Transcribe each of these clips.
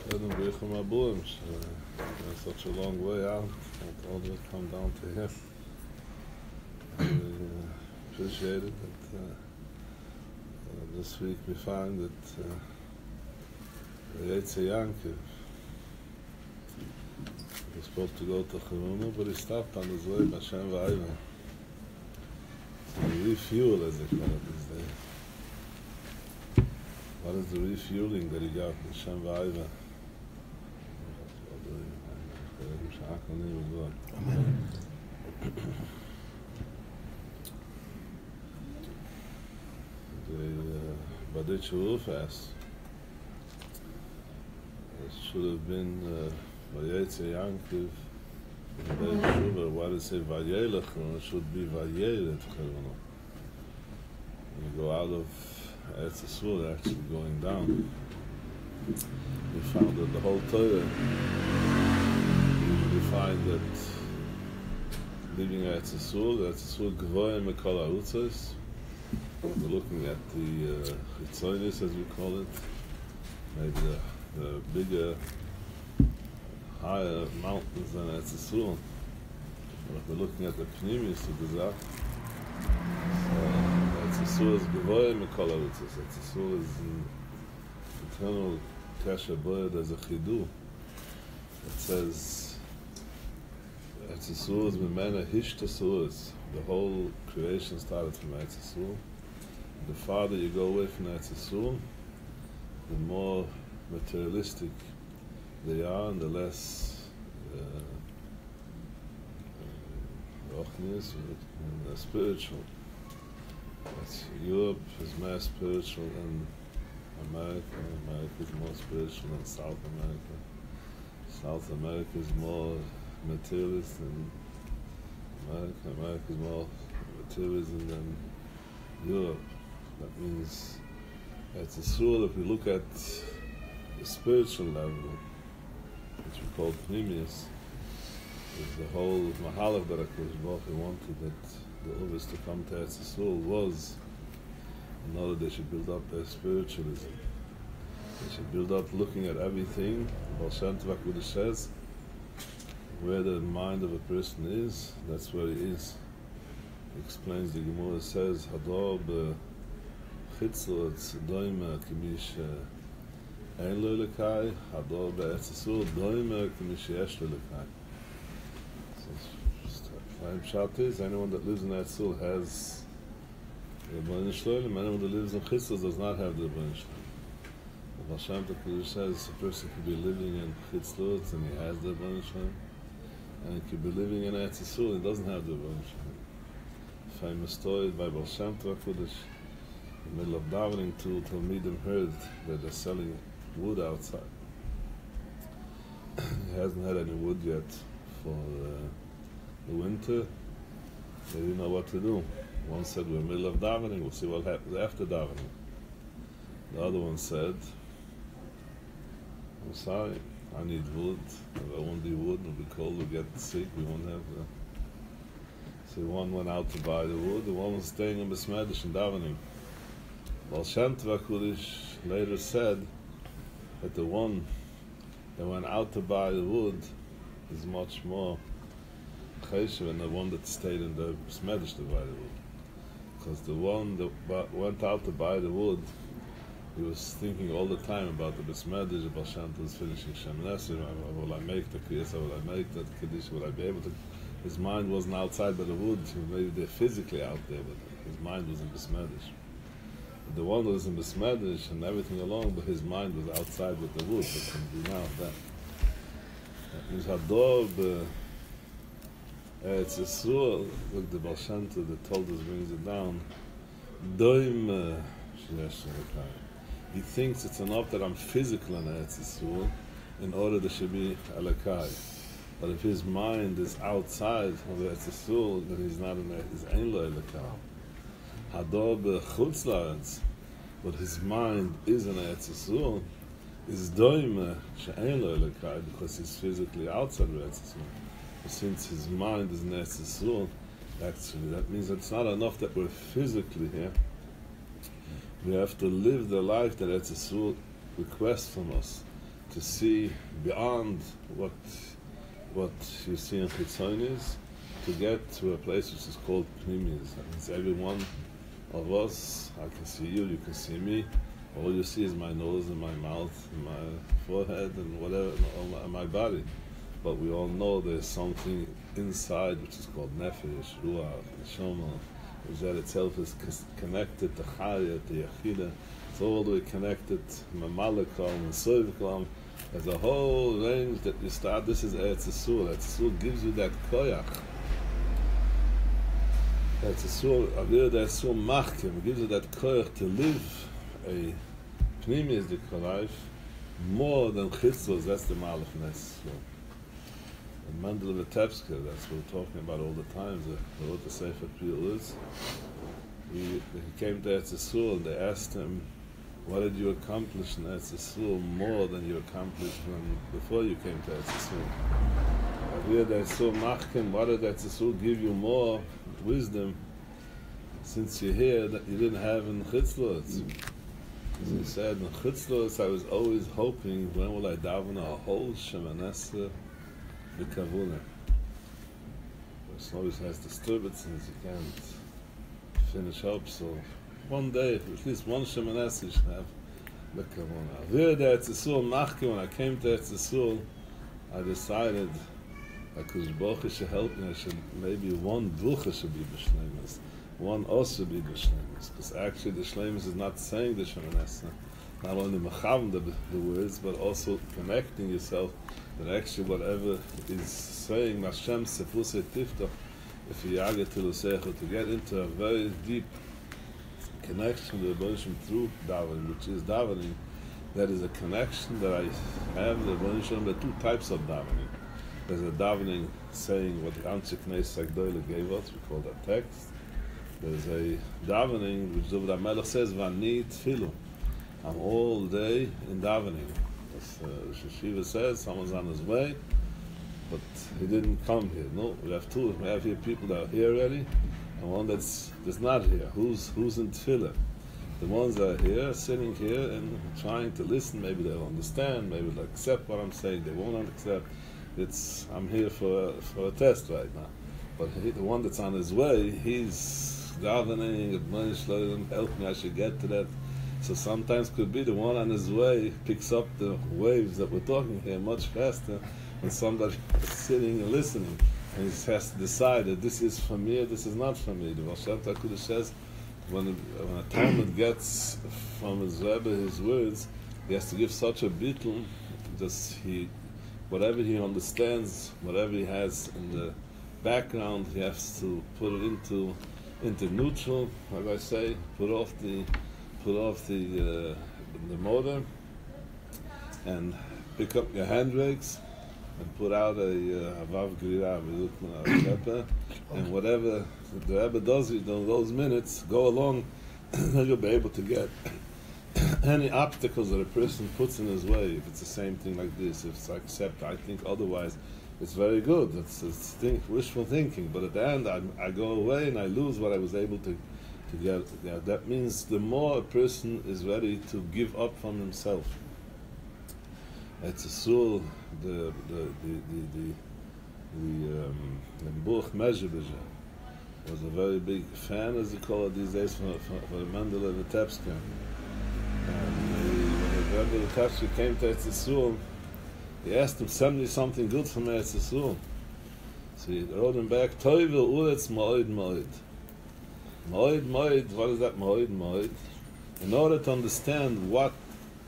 Adam Bichem Abuim, such a long way out, all the way come down to here. We appreciate it that this week we find that Vayetze Yankiv was supposed to go to Haruna, but he stopped on his way by Shem Vayva. So the refuel, as they call it these days. What is the refueling that he got in Shem Vayva? The Badit Shiur fast. It should have been Vayetze Yankiv. Why did it say Vayelech? It should be Vayelet. When you go out of Etzesur, actually going down, we found that the whole Torah, we find that leaving Etzesur Gvoim Mekol HaUtzos. We're looking at the Chitzonis, as we call it, maybe the bigger, higher mountains than Etzesur. But we're looking at the Pnimis of the Zach. Etzesur is Gvoim Mekol HaUtzos. Etzesur is an eternal Kasha Boyd as a Chidu. It says Etzesur is Memena Hishtasuris. The whole creation started from Etzesur. The farther you go away from Etzesur, the more materialistic they are and the less spiritual. Europe is more spiritual than America. America is more spiritual than South America. South America is more materialist than America. America is more materialism than Europe. That means it's a surah. If we look at the spiritual level, which we call Pnimius, is the whole Mahalach that HaKadosh Baruch Hu wanted that the others to come to Etzesur was in order they should build up their spiritualism. They should build up looking at everything. Baal Shem Tov HaKadosh says, where the mind of a person is, that's where he is. He explains, the Gemara says, Hador b'chitzlo doimer k'mish ein lo lekai, Hador b'etzesur doimer k'mish yesh lo lekai. So, Chaim Pshat is, anyone that lives in Etzesur has the Ribbono Shel Olam, anyone that lives in Chitzlo does not have the Ribbono Shel Olam. Baal Shem Tov HaKadosh says, a person could be living in Chitzlo and he has the Ribbono Shel Olam. And he could be living in Etzesur and he doesn't have the Ribbono Shel Olam. Famous story by Baal Shem Tov HaKadosh. In the middle of davening, two Talmidim heard that they're selling wood outside. He hasn't had any wood yet for the winter. They didn't know what to do. One said, we're in the middle of davening, we'll see what happens after davening. The other one said, I'm sorry, I need wood. If I won't do wood, it'll be cold, we'll get sick, we won't have the... So one went out to buy the wood, the one was staying in Besmedish and davening. Baal Shem Tov HaKadosh later said that the one that went out to buy the wood is much more chesed than the one that stayed in the Besmedish to buy the wood. Because the one that went out to buy the wood, he was thinking all the time about the Besmedish. Baal Shem Tov was finishing Shem Nesir. Will I make the Kriyasa? Will I make that Kiddush? Will I be able to? His mind wasn't outside by the wood. Maybe they're physically out there, but his mind was in Besmedish. The one was in Besmedish and everything along, but his mind was outside with the wood. What can do now of that? That means Hador Etzesur. Look, the Baal Shem Tov that told us brings it down. Doim he thinks it's enough that I'm physical in Etzesur in order there should be Alakai. But if his mind is outside of the Etzesur, then he's not in his ein lo Elokai. Hador b'chutz la'aretz, but his mind is in Etzesur, is doime she'ein lo Elokai, because he's physically outside of Etzesur. But since his mind is in Etzesur, actually that means it's not enough that we're physically here. We have to live the life that Etzesur requests from us. to see beyond what you see in Chitzonis, to get to a place which is called Pnimis. That means every one of us, I can see you can see me. All you see is my nose and my mouth and my forehead and whatever, and my body. But we all know there's something inside which is called Nefesh, Ruach, Neshama, which that itself is connected to Chaya, to Yechida. It's all the way connected, Mamalekam and Soivkam. There's a whole range that you start. This is Eretz Yisrael. Eretz Yisrael gives you that koyach. Eretz Yisrael, Avir Eretz Yisrael Machkim, gives you that koyach to live a Pnimis life more than Chitzos. That's the Malach Nes. And Mendel Vitebska, that's what we're talking about all the time. They wrote the Sefat Emet. He came to Eretz Yisrael and they asked him, what did you accomplish in Eretz Yisrael more than you accomplished before you came to Eretz Yisrael? What did Eretz Yisrael give you more wisdom since you're here that you didn't have in Chitzlos? He said, in Chitzlos I was always hoping, when will I daven a whole Shemanesa b'kavuna? Person always has disturbances, you can't finish up, so one day, at least one Shemanesa you should have the Kavuna. When I came to Eretz Yisrael, I decided that Baruch should help me. Maybe one Brucha should be B'Shleimus, one Os should be B'Shleimus. Because actually the Shleimus is not saying the Shemanesa, not only Mechavim the words, but also connecting yourself that actually whatever is saying, Hashem Sefusei Tiftach, if you yageh to Lusecha, to get into a very deep connection to the Rebbeinu through davening, which is davening. That is a connection that I have with the Rebbeinu. There are two types of davening. There's a davening saying what the Anshe Knesset Agdoyle gave us, we call that text. There's a davening which David HaMelech says, Vani Tfilu. I'm all day in davening. As Shiva says, someone's on his way, but he didn't come here. No, we have two. We have here people that are here already, and one that's not here. Who's in tefillah? The ones that are here, sitting here and trying to listen. Maybe they'll understand. Maybe they'll accept what I'm saying. They won't accept. I'm here for a test right now. But the one that's on his way, he's davening. Help me! I should get to that. So sometimes could be the one on his way picks up the waves that we're talking here much faster than somebody sitting and listening. And he has to decide that this is for me or this is not for me. The Baal Shem Tov HaKadosh says, when a Talmud gets from his Rebbe his words, he has to give such a bittul, whatever he understands, whatever he has in the background, he has to put it into neutral, like I say, put off the motor, and pick up your handbrakes, and put out a vav grira, and whatever the Rebbe does in those minutes, go along, and you'll be able to get any obstacles that a person puts in his way. If it's the same thing like this, if it's accept, I think otherwise, it's very good. It's wishful thinking. But at the end, I go away and I lose what I was able to get. Yeah, that means the more a person is ready to give up from himself. It's a soul. The Buch Mezhebizha was a very big fan, as they call it these days, for the Mendele Vitebska. And when the Rebbe Vitebska came to Eretz Yisrael, he asked him, send me something good from Eretz Yisrael. So he wrote him back, Toivel Uretz Moed Moed. Moed Moed, what is that Moed Moed? In order to understand what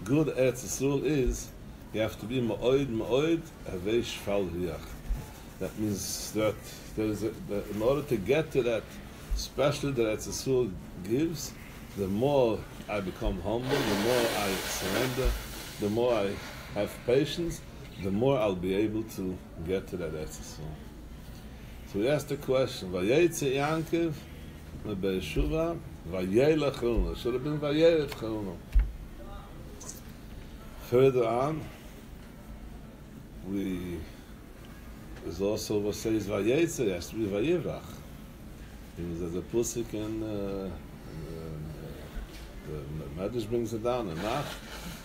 good Eretz Yisrael is, you have to be Moed Moed Havei Shfal Riach. That means that in order to get to that special that Eretz Yisrael gives, the more I become humble, the more I surrender, the more I have patience, the more I'll be able to get to that Eretz Yisrael. So we asked the question, Vayetze Yankiv, Be'eshuva, Vayelech Chrono. Should have been Vayelech Chrono. Further on, there's also what says Vayetze, it has to be Vayevach. There's a pusik in the Medrash brings it down, and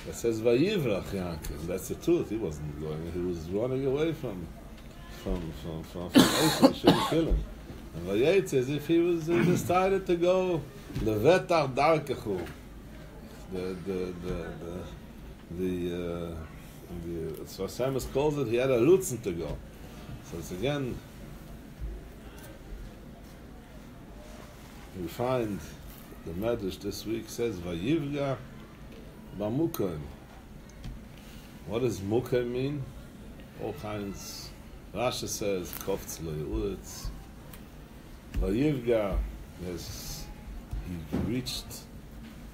It says Vayivrach Yaakov. That's the truth. He wasn't going. He was running away from Esau. He shouldn't kill him. And Vayetze, as if he was decided to go levetach darkechu. So Samus calls it. He had a rutzen to go. So it's again. We find the Medrash this week says Vayivga b'mukim. What does mukim mean? All kinds. Rashi says kofts le'uretz. Vayivga is he reached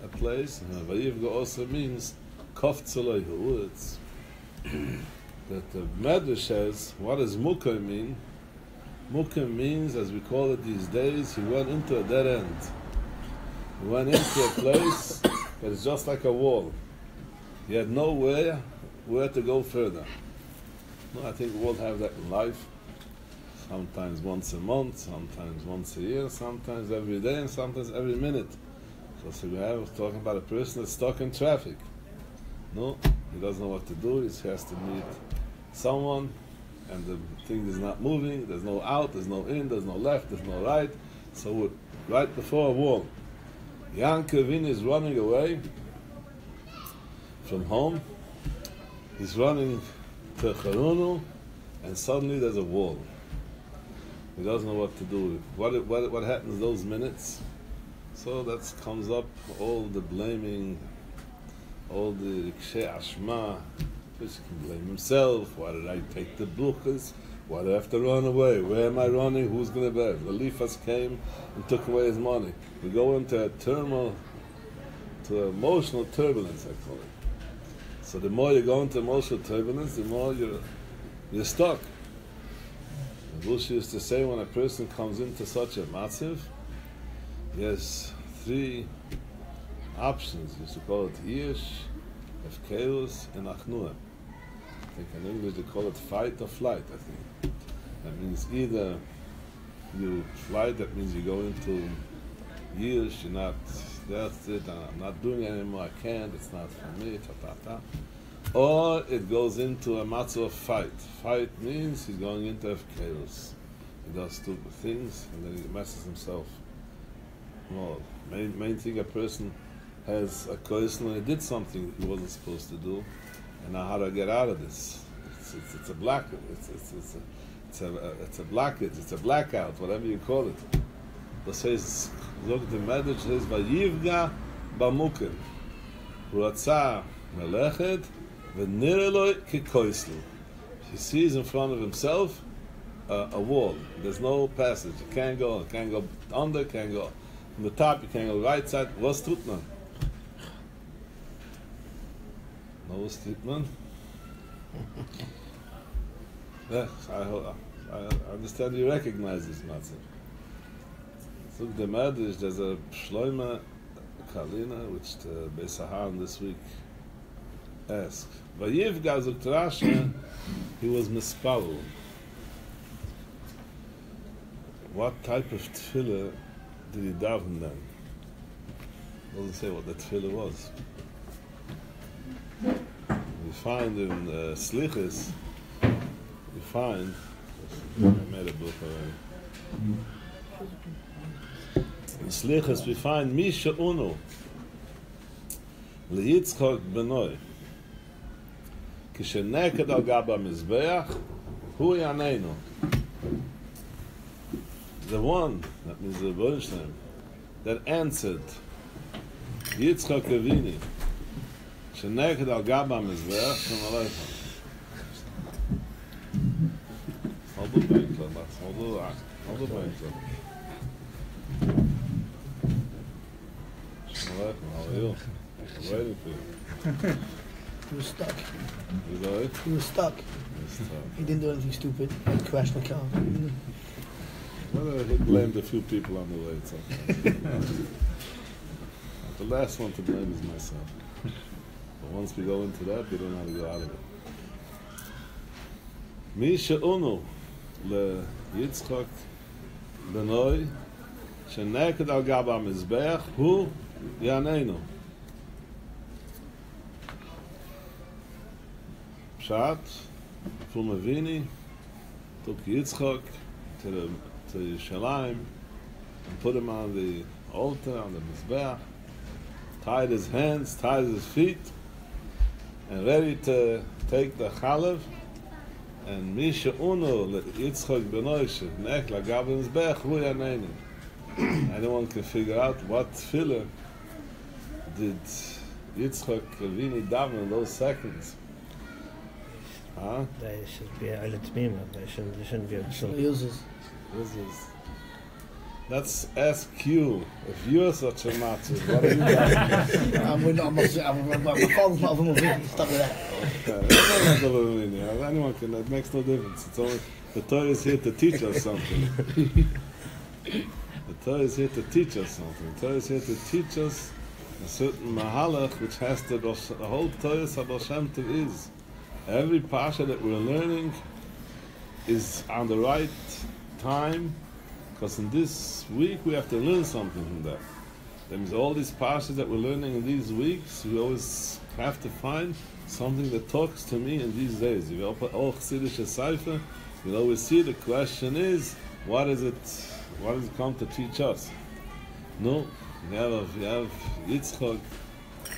a place, and Vayivga also means kofts le'uretz. That the Medrash says, what does mukim mean? Mukim means, as we call it these days, he went into a dead end. He went into a place that is just like a wall. He had nowhere where to go further. No, I think we all have that in life. Sometimes once a month, sometimes once a year, sometimes every day, and sometimes every minute. So we have talking about a person that's stuck in traffic. No, he doesn't know what to do. He has to meet someone, and the thing is not moving. There's no out, there's no in, there's no left, there's no right. So we're right before a wall. Yaakov is running away from home. He's running to Charunu, and suddenly there's a wall. He doesn't know what to do. What happens those minutes? So that comes up all the blaming, all the kshe ashma. He can blame himself. Why did I take the buchas? Why did I have to run away? Where am I running? Who's going to bear? The Lifas came and took away his money. We go into a turmoil, to emotional turbulence, I call it. So the more you go into emotional turbulence, the more you're stuck. The Bush used to say when a person comes into such a matziv, he has three options. He used to call it Yish, Efkeus, and Achnua. I think in English they call it fight or flight, I think. That means either you flight, that means you go into Yish, you're not, that's it, I'm not doing it anymore, I can't, it's not for me, ta-ta-ta. Or it goes into a matzah of fight. Fight means he's going into chaos. He does stupid things and then he messes himself more. Main thing, a person has a question when he did something he wasn't supposed to do, and now how to get out of this? It's a blackout. It's a blackout. It's a blackout. Whatever you call it. That says, look, the Medrash says, "Vayivga b'mukim." Uratzah melechet. Keslו. He sees in front of himself a wall. There's no passage. You can't go under, can't go from the top, you can't go right side. Was tut man? No, was tut man? Yes, I understand you recognize this matzah. So the Medrash, there's a Shloima Kalina, which the Beisahan this week asked. Vayivga zok Rashi, he was mispalel. What type of tefillah did he daven then? Doesn't say what the tefillah was. We find in Slichas, I made a book already. In Slichas we find Misha Uno Liyitzchok Benoi כשנכד על גב המזבח הוא יעננו. The one, that means the Bernstein, that answered Yitzchak Avini כשנכד על גב המזבח שלום עליכם. Hold the brain club, Max. Hold the brain club. Shalom alaikum, how are you? I'm waiting for you. He was stuck. You know it? He was stuck. He didn't do anything stupid. He crashed the car. Well, he blamed a few people on the way. It's okay. The last one to blame is myself. But once we go into that, we don't know how to go out of it. Mi she'unu leYitzchak benoi sheneked al gab hamizbeach hu yanenu. Pshat from Mavini took Yitzchak to Yerushalayim and put him on the altar, on the Mizbeach, tied his hands, tied his feet, and ready to take the chalav. And Misha Uno Yitzchak Benoishe Nek Lagav Mizbeach Hu Yaneinu. Anyone can figure out what tefillah did Yitzchak Rabbi daven in those seconds. Huh? They should be a tmima. They shouldn't be a tzul. Let's ask you, if you're such a matzah, what are you doing? I'm calling not from a stop with that. Anyone can, it makes no difference. It's only, the Torah is here to teach us something. The Torah is here to teach us something. The Torah is here to teach us a certain mahalach which has to, the whole Torah Sabal Shem Tov is. Every parsha that we're learning is on the right time, because in this week we have to learn something from that. That means all these parshas that we're learning in these weeks, we always have to find something that talks to me in these days. If you open all Chassidish Seifer, you'll always see the question is, what does it come to teach us? No, you have Yitzchak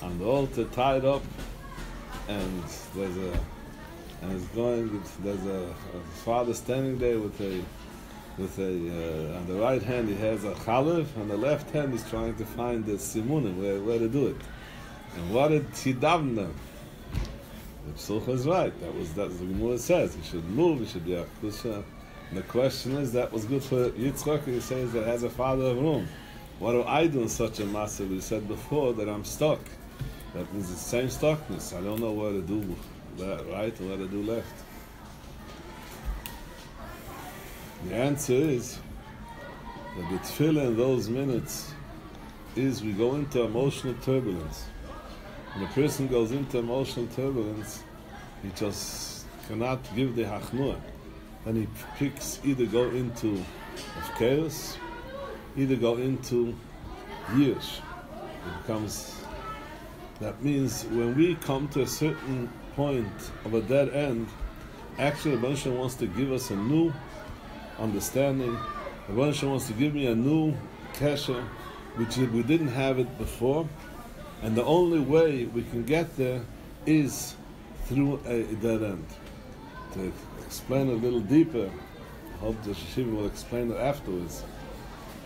on the altar tied up, and there's a father standing there with a on the right hand he has a chalav, on the left hand he's trying to find the simunim where to do it. And what did he daven them? The Psucha is right. That's what the Gemara says. He should move. He should be a kusha. And the question is, that was good for Yitzchak. He says that as a father of room, what do I do in such a massive? We said before that I'm stuck. That means the same stuckness. I don't know where to do right or where to do left. The answer is that the tefillah in those minutes is we go into emotional turbulence. When a person goes into emotional turbulence, he just cannot give the hachnua. And he picks either go into chaos, either go into yish. It becomes, that means when we come to a certain point of a dead end, actually the Rebbeinu wants to give us a new understanding. The Rebbeinu wants to give me a new kesher, which we didn't have it before, and the only way we can get there is through a dead end. To explain a little deeper, I hope the Yeshiva will explain it afterwards.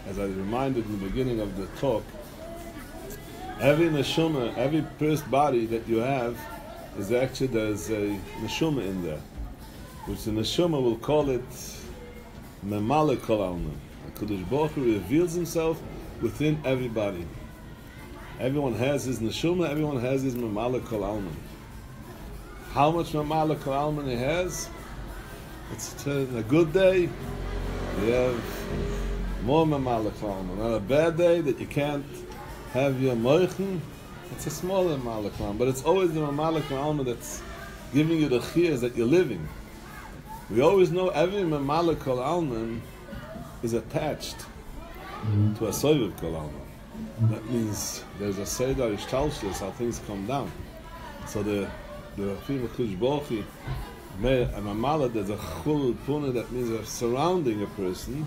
As I reminded in the beginning of the talk, every neshama, every first body that you have, is actually, there's a neshama in there, which the neshama will call it Memale Kol Alma. HaKadosh Baruch Hu reveals himself within everybody. Everyone has his neshama, everyone has his Memale Kol Alma. How much Memale Kol Alma he has? It's a good day, you have more Memale Kol Alma. On a bad day that you can't have your moichen, it's a smaller Memale Kol Alma. But it's always the Memale Kol Alma that's giving you the chiyas that you're living. We always know every Memale Kol Alma is attached to a Soviv Kol Alma. That means there's a Seder Ishtalshus, how things come down. So the Rafim HaKadosh Baruch Hu, a Memale, there's a Chul Puna, that means they're surrounding a person,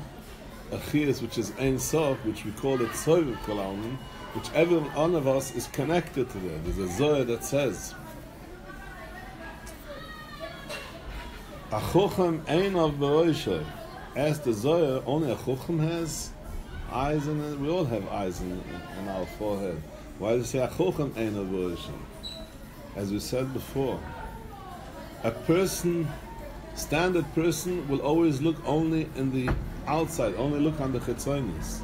a Chiyas which is Ein Sof, which we call it Soviv Kol Alma, which every one of us is connected to that. There's a Zohar that says, a Chochem ein of Beroisha. As the Zohar, only a Chochem has eyes in it. We all have eyes in our forehead. Why does it say a Chochem ein of Beroisha? As we said before, a person, standard person, will always look only in the outside, only look on the chetzonis.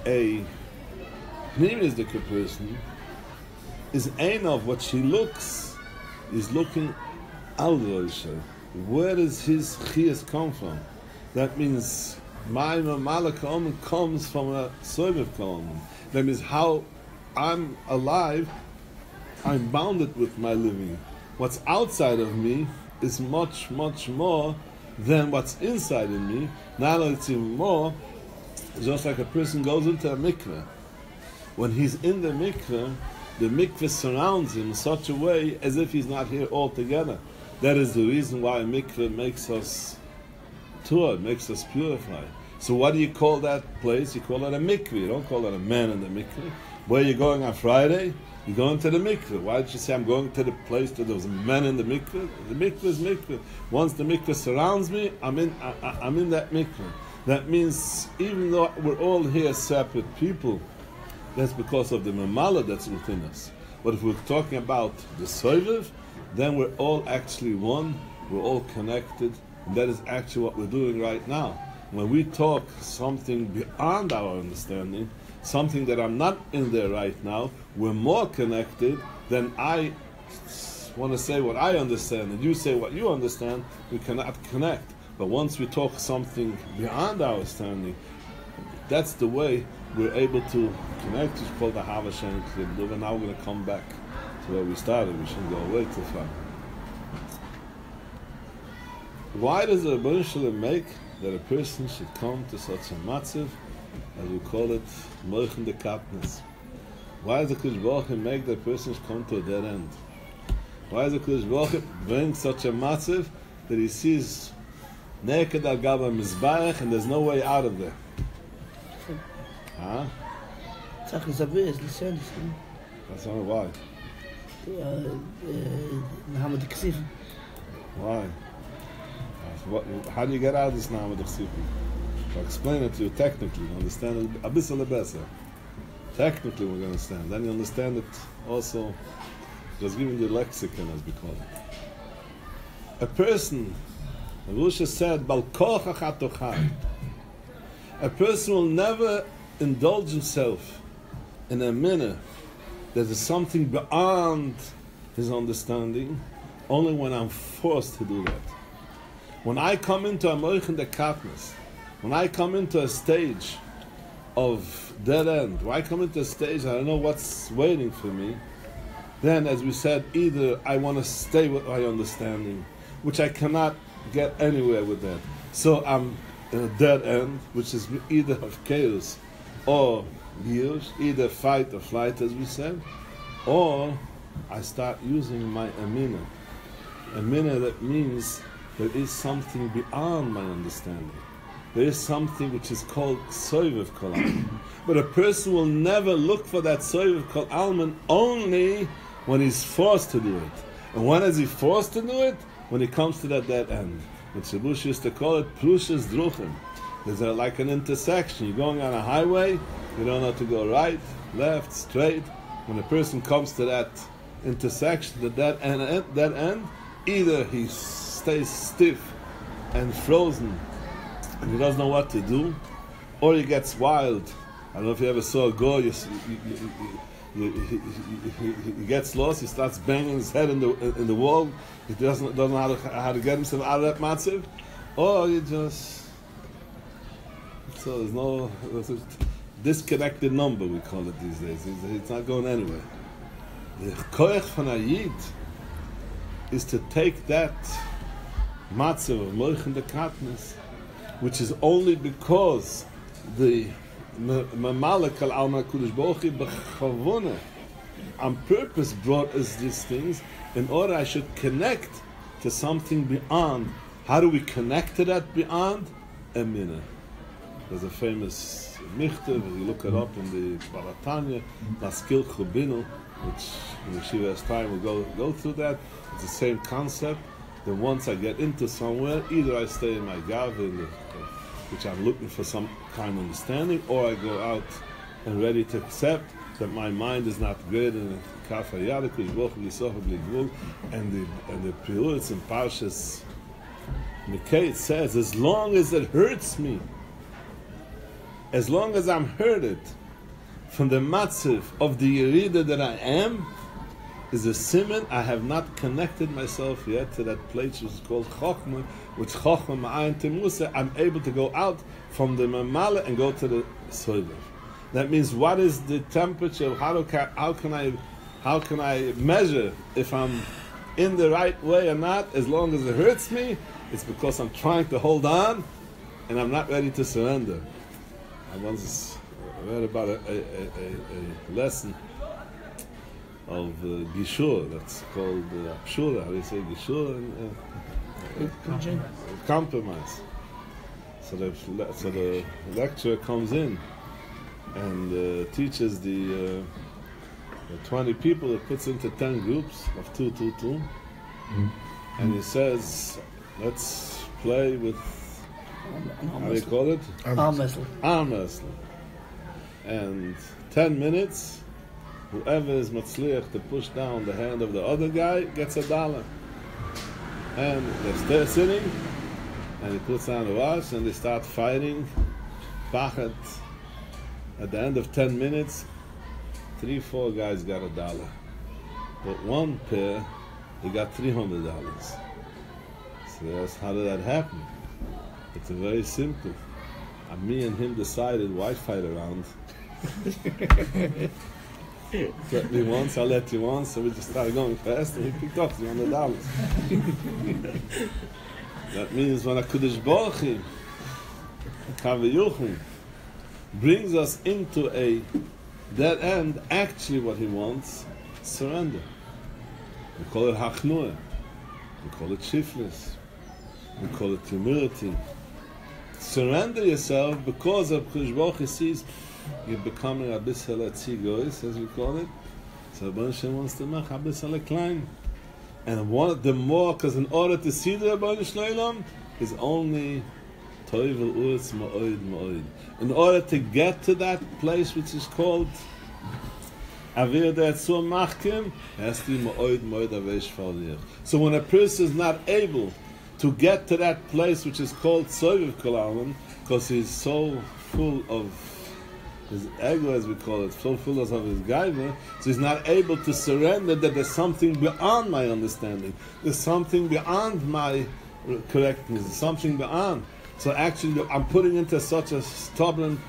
A Pneumistic person is ein of what she looks, is looking al Beroisha. Where does his chiyas come from? That means my Memale Kol Alma comes from a Soviv Kol Alma. That means how I'm alive, I'm bounded with my living. What's outside of me is much, much more than what's inside in me. Not only it's even more, just like a person goes into a mikveh. When he's in the mikveh surrounds him in such a way as if he's not here altogether. That is the reason why a mikveh makes us tur, makes us purify. So what do you call that place? You call it a mikveh. You don't call it a man in the mikveh. Where you're going on Friday, you're going to the mikveh. Why did you say I'm going to the place where there was a man in the mikveh? The mikveh is mikveh. Once the mikveh surrounds me, I'm in that mikveh. That means even though we're all here separate people, that's because of the mamala that's within us. But if we're talking about the soiviv, then we're all actually one, we're all connected, and that is actually what we're doing right now. When we talk something beyond our understanding, something that I'm not in there right now, we're more connected than I want to say what I understand, and you say what you understand, we cannot connect. But once we talk something beyond our understanding, that's the way we're able to connect. It's called the Havashan Klib. And now we're going to come back to where we started. We shouldn't go away too far. Why does the Ribbono Shel Olam make that a person should come to such a matzav, as we call it, moichen de katnes? Why does the Kodesh Baruch Hu make that a person should come to a dead end? Why does the Kodesh Baruch Hu bring such a matzav that he sees naked al gaba mizbarach and there's no way out of there? Huh? That's not why. Why? How do you get out of this now with the chsifim? I'll explain it to you technically. Understand it a bit better. Technically, we're going to understand. Then you understand it also. Just giving the lexicon, as we call it. A person, the Rusha said, "Bal kochach atochai." A person will never indulge himself in a minute that is something beyond his understanding, only when I'm forced to do that. When I come into a moichen de katnes, when I come into a stage of dead end, when I come into a stage I don't know what's waiting for me, then, as we said, either I want to stay with my understanding, which I cannot get anywhere with that. So I'm in a dead end, which is either of chaos or years, either fight or flight, as we said, or I start using my amina. Amina, that means there is something beyond my understanding. There is something which is called soiviv kol alman. But a person will never look for that soiviv kol alman only when he's forced to do it. And when is he forced to do it? When he comes to that dead end. What Shabush used to call it prushas druchim. There's like an intersection. You're going on a highway, you don't know to go right, left, straight. When a person comes to that intersection, the dead end, either he stays stiff and frozen and he doesn't know what to do, or he gets wild. I don't know if you ever saw a go, he gets lost, he starts banging his head in the wall, he doesn't know how to get himself out of that matzav, or you just... So there's a disconnected number, we call it these days. It's not going anywhere. The koyach von a yid is to take that matzav of moichen de katnes, which is only because the mamalek al alma kudosh baruch hu b'chavona on purpose brought us these things in order I should connect to something beyond. How do we connect to that beyond? Emina. There's a famous michtav, you look it up in the Baratanya, Maskil Rabinu, which in the Shiva's time we'll go through that. It's the same concept. That once I get into somewhere, either I stay in my gav, which I'm looking for some kind of understanding, or I go out and ready to accept that my mind is not good and the Piruts in Parshas Mikei, it says, as long as it hurts me, as long as I'm hurted from the matzav of the yerida that I am, is a siman I have not connected myself yet to that place which is called chokhmah, which chokhmah ma'ayin temusa. I'm able to go out from the mamala and go to the soiviv. That means, what is the temperature? How can I measure if I'm in the right way or not? As long as it hurts me, it's because I'm trying to hold on and I'm not ready to surrender. I once read about a lesson Gishur. That's called Pshura. How do you say Gishur? Compromise. So the lecturer comes in and teaches the 20 people. It puts into 10 groups of 2, 2, 2. And he says, let's play with, how do you call it? Arm wrestling. Arm wrestling. And 10 minutes, whoever is matzliach to push down the hand of the other guy gets $1. And they're sitting, and he puts on the watch, and they start fighting. Pachat. At the end of 10 minutes, 3, 4 guys got $1. But one pair, they got $300. So that's how did that happen? It's very simple. And me and him decided, why fight around? Let me once, I'll let you once. So we just started going fast, and he picked up $300. That means when HaKadosh Baruch Hu, Kavayuchim, brings us into a dead end, actually what he wants, surrender. We call it hachnua. We call it shiftless. We call it humility. Surrender yourself because of HaKadosh Baruch Hu sees you're becoming a bissel tzigois, as we call it. So Rabbi Shem wants to make a bissel klein. And the more, because in order to see the Rabbi Shalom is only toivel uretz ma'oid ma'oid. In order to get to that place which is called avir de'atzur machkim, has to be ma'oid ma'oid avesh faliyach. So when a person is not able to get to that place which is called soiviv kolalim, because he's so full of his ego, as we call it, so full of his gaiva, so he's not able to surrender that there's something beyond my understanding. There's something beyond my correctness. There's something beyond. So actually, I'm putting into such a stubborn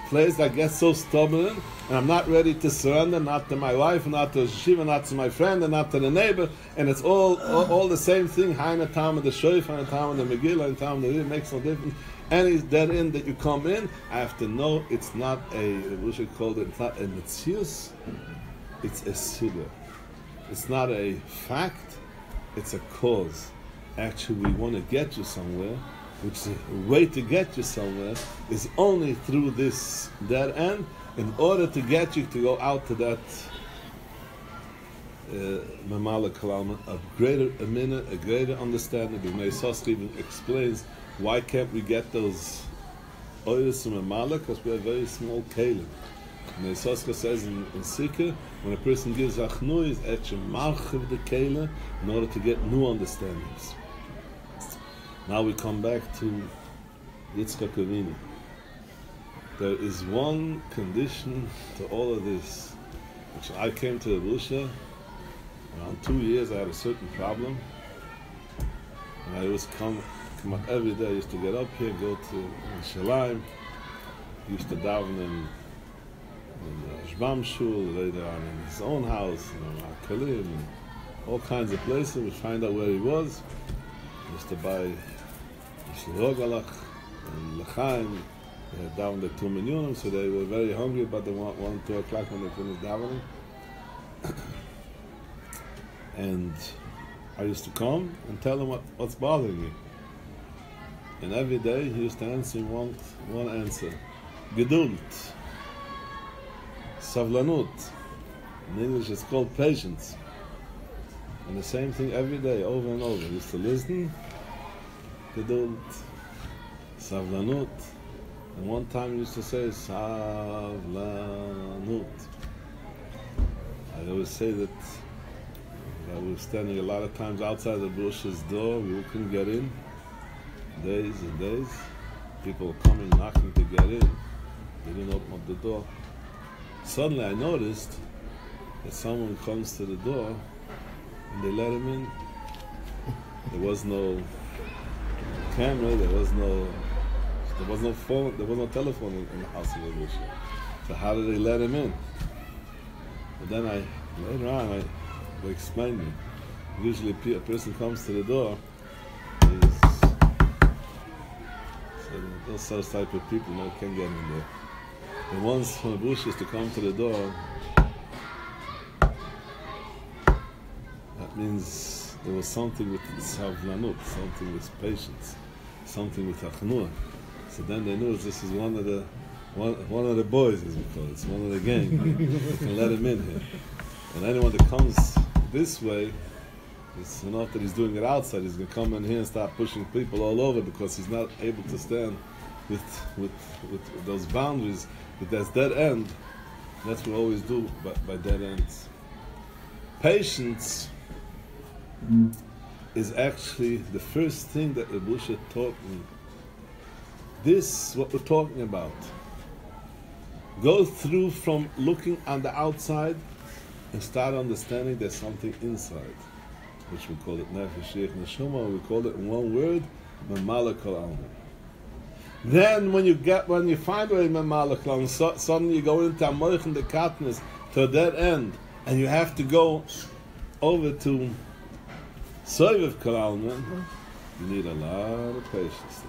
place that gets so stubborn, and I'm not ready to surrender, not to my wife, not to Shiva, not to my friend, and not to the neighbor, and it's all the same thing. Hain a time of the shoif, hain a time of the megillah, and time of the it makes no difference. Any dead end that you come in, I have to know it's not we should call it, it's not a metzius, it's a siddur. It's not a fact, it's a cause. Actually, we want to get you somewhere, which is a way to get you somewhere is only through this dead end, in order to get you to go out to that mamala kalama, a greater amina, a greater understanding. The Meisos even explains why can't we get those oils from mamala, because we have very small kalim. Meisos says in Sikha, when a person gives achnu, is etche marchiv the kalim in order to get new understandings. Now we come back to Yitzchak Avinu. There is one condition to all of this, which I came to Russia around 2 years. I had a certain problem, and I used to come up every day. I used to get up here, go to Shalim, used to daven in Shbam Shul, later on in his own house, Kalim, and all kinds of places. We'd find out where he was. I used to buy Rogalach and L'chaim. They had down the 2 minyanim, so they were very hungry, but they 1, 2 o'clock when they finished davening. And I used to come and tell him what's bothering me. And every day he used to answer one answer. Gedult. Savlanut. In English it's called patience. And the same thing every day, over and over. He used to listen. Gedult. Savlanut. And one time he used to say, Savlanut. I always say that we were standing a lot of times outside the Bush's door. We couldn't get in. Days and days. People were coming, knocking to get in. They didn't open up the door. Suddenly I noticed that someone comes to the door and they let him in. There was no camera, there was no phone, there was no telephone in the house of the Bush. So how did they let him in? But then later on, they explained me. Usually a person comes to the door, those type of people can't get in there. The ones from the bushes to come to the door, means there was something with savlanut, something with patience, something with achnua. So then they knew this is one of the boys, as we call it. It's one of the gang. They can let him in here. And anyone that comes this way, it's enough that he's doing it outside. He's going to come in here and start pushing people all over because he's not able to stand with those boundaries. But that's dead end. That's what we always do by dead ends. Patience is actually the first thing that the Busha taught me. This, what we're talking about, go through from looking on the outside and start understanding there's something inside, which we call it nefesh, neshama. We call it in one word, memala kol almin. Then when you find where memala kol almin, suddenly you go into amoich and the katness to a dead end, and you have to go over to soiviv kol almin. You need a lot of patience.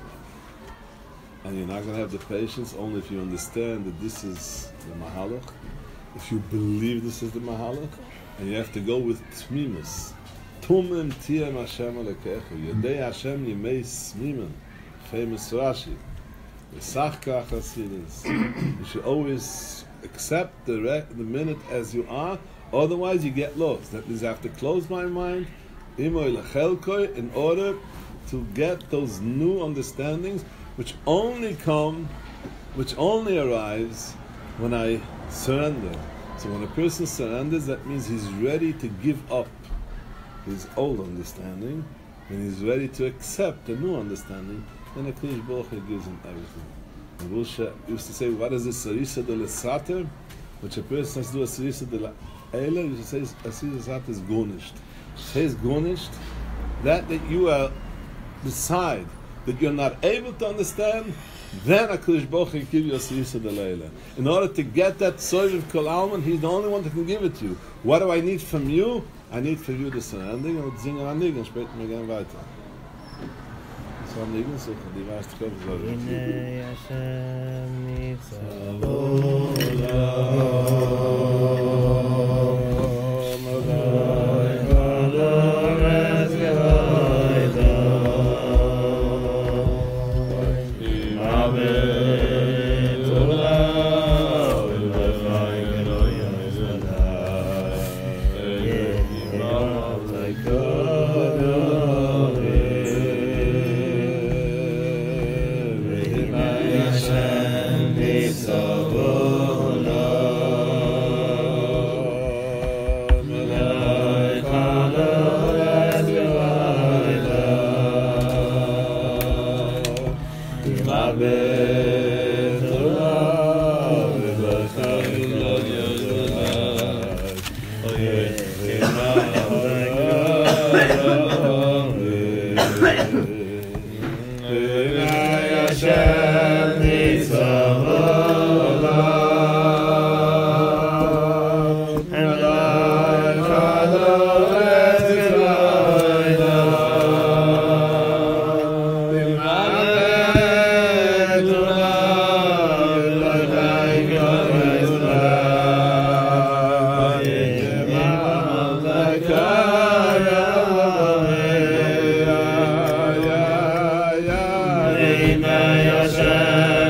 And you're not going to have the patience only if you understand that this is the mahalach, if you believe this is the mahalach, and you have to go with tmimus. Tumim tiyem Hashem alekechu, yedei Hashem yimei smimim, famous Rashi. V'sachka chasidus. You should always accept the minute as you are, otherwise you get lost. That means I have to close my mind, imoy lechelkoi, in order to get those new understandings which only arrives when I surrender. So when a person surrenders, that means he's ready to give up his old understanding, and he's ready to accept a new understanding, then the Kodesh Baruch Hu gives him everything. And Rusha used to say, what is this sarisa de l'sater? Which a person has to do a sarisa de l'eila, you should say a sarisa de l'sater is gonished. Says gonished, that you are beside, that you're not able to understand, then HaKadosh Baruch Hu give you a Sirisa D'Leila. In order to get that soil of Kol Alman, He's the only one that can give it to you. What do I need from you? I need for you the surrendering, und singen an Nigen, später wir gehen weiter. So an Nigen, so die weißt du, Hine Hashem Hashem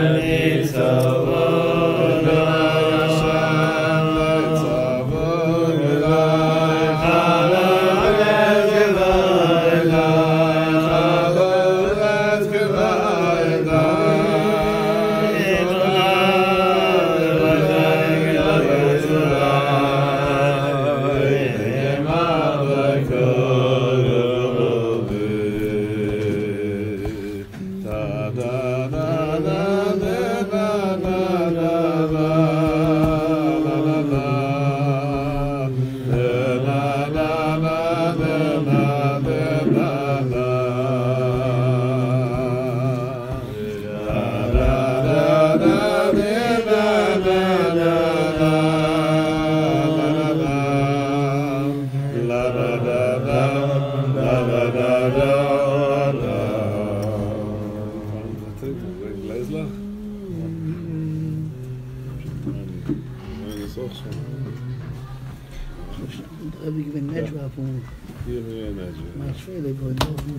Australia, but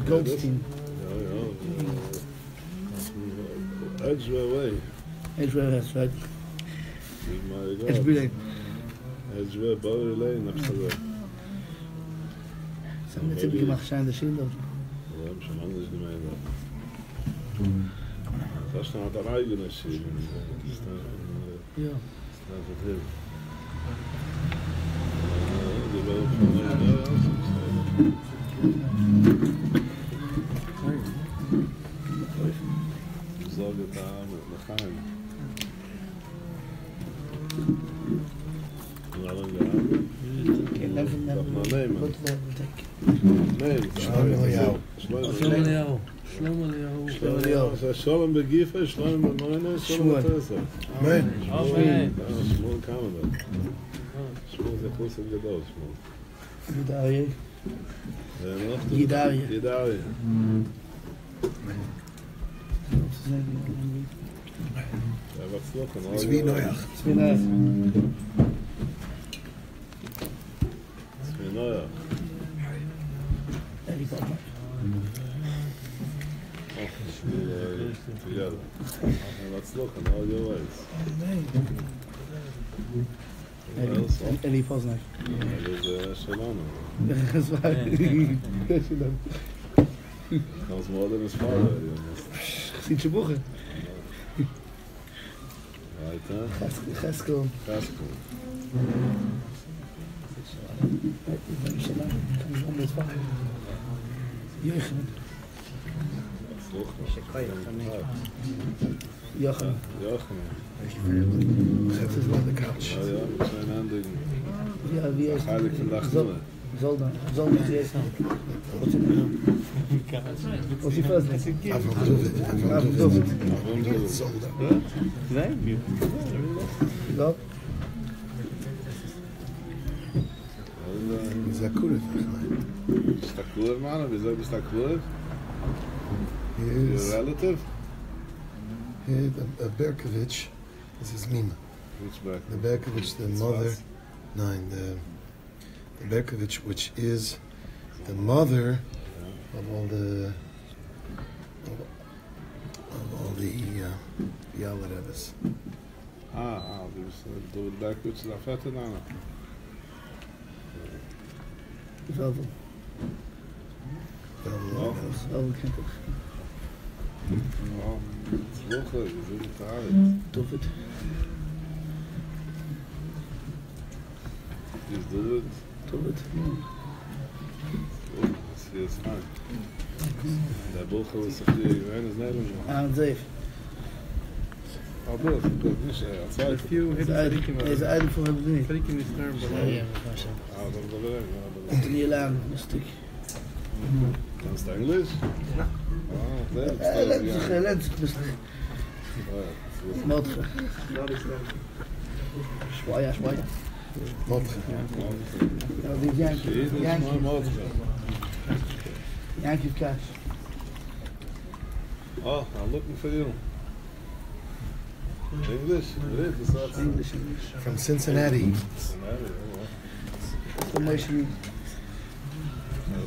Goldstein. Edgeway. Edgeway, that's right. My Edgeway. Edgeway, Bowie Lane, Nachzak. Some of the gemacht zijn de Shiur. Ja, ich habe anders gemeint. Das ist noch der eigene Shiur. Ja. Das ist das. Die Welt von der Sorge da mit Nachheim. Und alle gearbeitet? שלום בגיפה, שלום במונה, שלום בתסר. אמן. שמואל כמה. שמואל זה חוסר גדול, שמואל. ידעיה. צבי נויח. צבי נויח. Together. Let's look in all your ways. Eli Poznak. Shalom. Das war Comes more than his father. Sieht schon Buche. Weiter. Keslo. Jochen. Zet het op de couch. Ja, met zijn handen. Ja, wie is Heilig vandaag doen. Zoldan is Wat is die first name? Avondovit. Zoldan. Nee? Ja. Zakuret. Stakur, man. Wieso bist Stakur? Your relative? Berkovich is his mima. Which Berkovich? The Berkovich, the mother. Nine. The Berkovich, which is the mother of all the Yalarebbes. Dus door de Berkovich is afzetten dan. Velvel. Velvel kent ik. Het is wel goed, je ziet het eruit. Dovet. Is Dovet? Dovet. Dat is fijn. De boel is toch hier, is Nederland. Aan zeef. Oh, dat is niet Hij is eigenlijk voor hem niet. Harכים is term, Het is niet lang, een stuk. Kannst du Englisch? Ja. Lenzig, Motor. Schwaja. Motor. Ja, die Yankee cash. Oh, I'm looking for you. English? English. From Cincinnati. Formation.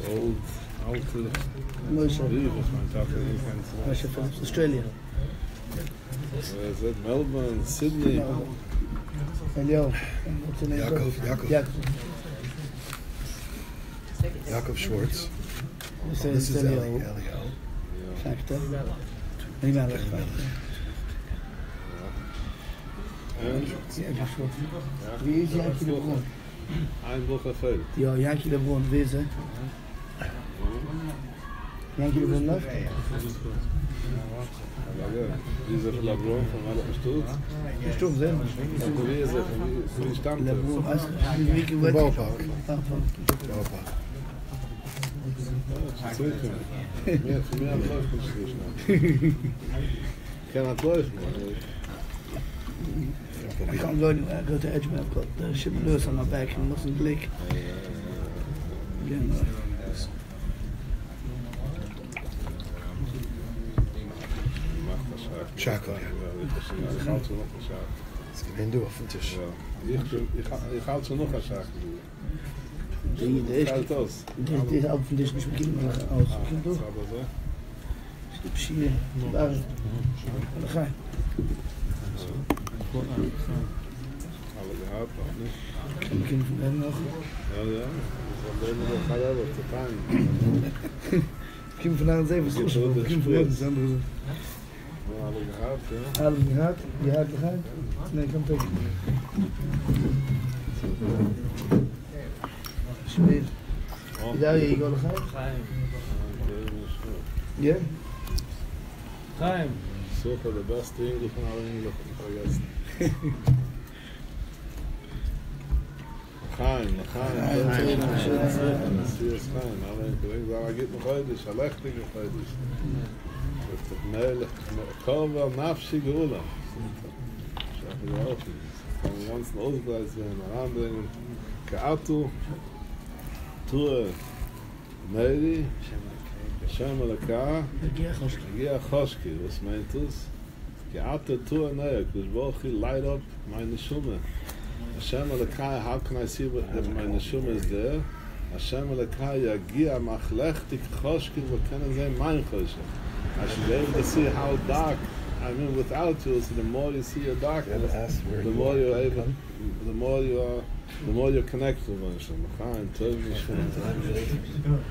Old Motion. Motion from Australia. Where is it? Melbourne, Sydney. En jou. What's the name? Yaakov Schwartz. This is Elio. Factor. Niet meer weg. Wie is Yankee de Bron? Ein Woche veel. Ja, Yankee de Bron, wie is hij? Yankee de Bron left? Diese Lebron von alle gestoot. Gestorben zijn. Wie is het? Wie stamt er? Lebron, als je Ballpark. Meer läuft nicht so schnell. Kann het laufen, I can't go anywhere. I go to Edgemere. I've got the ship Lewis on my back and nothing bleak. Again, Schakel, ja. Het is geen doel, het is. Je gaat zo nog een zaak doen. Deze avond van deze beginnen we als kind toch? Psie, waar? Dan ga je. Alle gehad, nog niet. Ik begin van hem nog. Ja, ja. Dus dan nog gaat hebben, te fijn. Ik begin vanavond even schoes. Ik begin van hem, dat is anders. Alle gehad, ja. Alle gehad, je hart gehad. Nee, ik kan het ook. Alsjeblieft. Ja, je gaat gehad? Ja? חיים. So for the best English and all English, I guess. Chaim, Messias Chaim. Ik denk, ik nog uit, is alechtig nog uit. Dat is toch meelig. Kom wel nafshi geula. Schaf ik wel op. Kan de ganzen Ausgleich zijn, aanbrengen. Keatu, Tua, Nedi, Shem Alaka, Gia Choshki, was meint das? Keatu, Tua, Nedi, because Bochi light up my neshuma. Hashem Alaka, how can I see if my neshuma is there? Hashem Alaka, Yagia Machlechtik Choshki, what can I say? Mein Choshki. I should be able to see how dark. I mean, without you, so the more you see your darkness, the more you're able, the more you're connected with Hashem. Chaim, Tov, Mishum.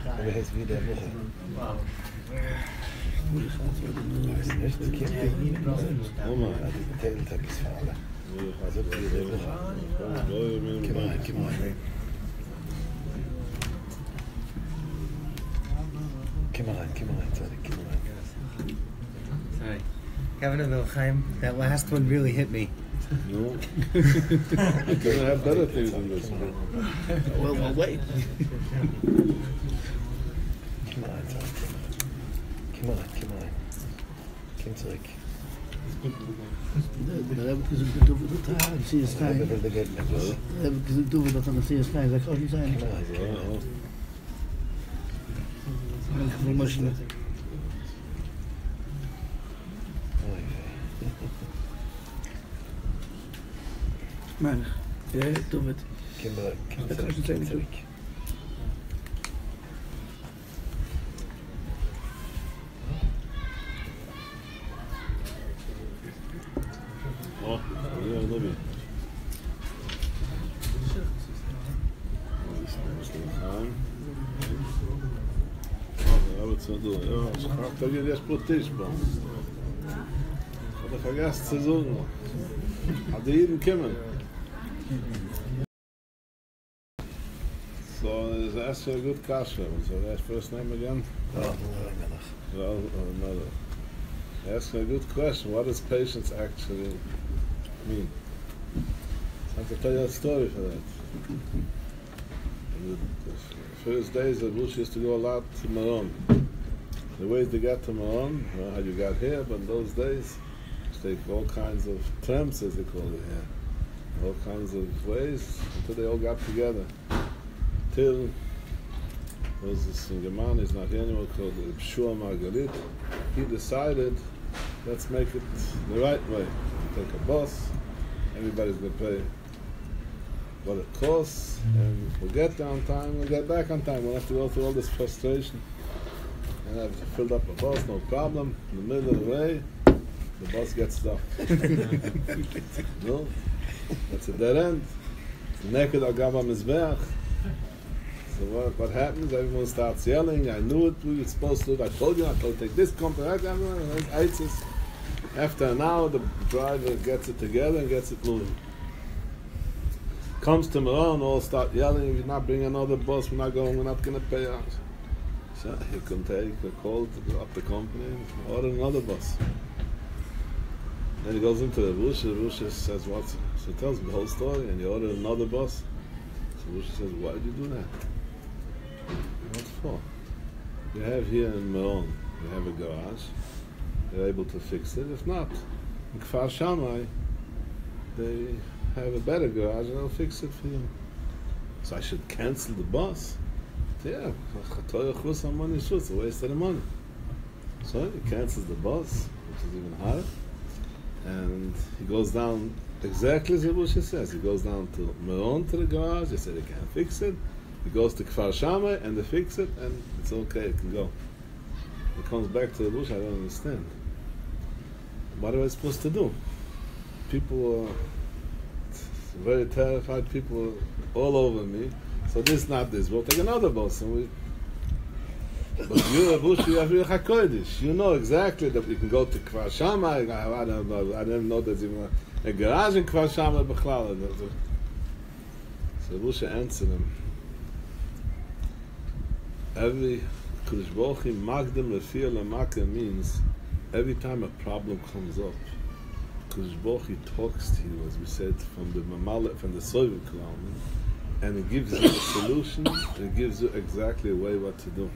Aber jetzt wieder Woche. Oh man. Der Tag ist für alle. Geh mal rein. Sorry. Sorry. Kevin, Chaim, that last one really hit me. No. I couldn't have better things than this. Well, wait. Komm rein. Komm zurück. Daar heb ik eens een beetje over dat haar, zie je schijn. Daar heb ik eens een beetje dat aan de zie je schijn, dat kan niet zijn. Voor machine. Man, ja, doe het. Dat kan niet zijn. Oh, ja, lobby. Wat ze doen, ja, ze gaat toch hier eerst protest bij ons. Ik had vergessen te zoeken. Had de hier komen. So, is asked for a good kasha. So, that's first name again? Well, another. Asking a good question. What does patience actually mean? I have to tell you a story for that. The first days that Bush used to go a lot to Maron. The ways to get to Maron, I don't know how you got here, but in those days, you take all kinds of tramps, as they call it here. All kinds of ways, until they all got together. Till there was this German, he's not here anymore, called Shiur Margalit. He decided, let's make it the right way. Take a bus, everybody's going to pay what it costs, and we'll get there on time, we'll get back on time. We'll have to go through all this frustration and have filled up a bus, no problem. In the middle of the way, the bus gets stopped. No? That's a dead end. Naked Agaba Mizbeach. So what happens? Everyone starts yelling, I knew it, we were supposed to do it, I told you not to take this company, after an hour the driver gets it together and gets it moving. Comes to Maron, all start yelling, we're not bringing another bus, we're not going to pay out. So he couldn't take a call up the company and order another bus. Then he goes into the Rosh says, what? So he tells him the whole story, and he ordered another bus. So Rosh says, why did you do that? What for? You have here in Maron, you have a garage, you're able to fix it. If not, in Kfar Shammai, they have a better garage and they'll fix it for you. So I should cancel the bus? Yeah, it's a waste of the money. So he cancels the bus, which is even higher, and he goes down exactly as Rebusha says. He goes down to Maron to the garage, they say they can't fix it. It goes to Kfar Shammai and they fix it and it's okay, it can go. It comes back to the bush, I don't understand. What am I supposed to do? People are very terrified, people are all over me. So this, not this. We'll take another bus and but you're a bush, you have Ruach HaKodesh. You know exactly that you can go to Kfar Shammai. I don't know, I didn't know there's even a garage in Kfar Shammai B'chlal. So Bush answered him. Every Kodesh Baruch Hu Magdem Lefir Lamaka means every time a problem comes up, Kodesh Baruch Hu talks to you, as we said, from the Mamalet, from the Soviet Kalaman, and it gives you a solution, and it gives you exactly a way what to do.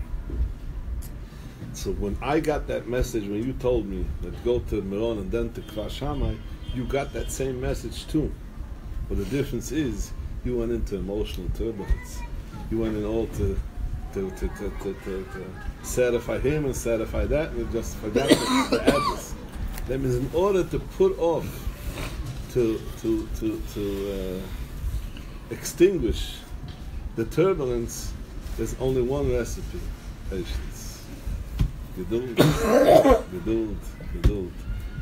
So when I got that message, when you told me that go to Meron and then to Kfar Shammai, you got that same message too. But the difference is, you went into emotional turbulence. You went in all to certify him and certify that, and you just forgot the address. That means in order to put off, to extinguish the turbulence, there's only one recipe: patience. Geduld, geduld, geduld.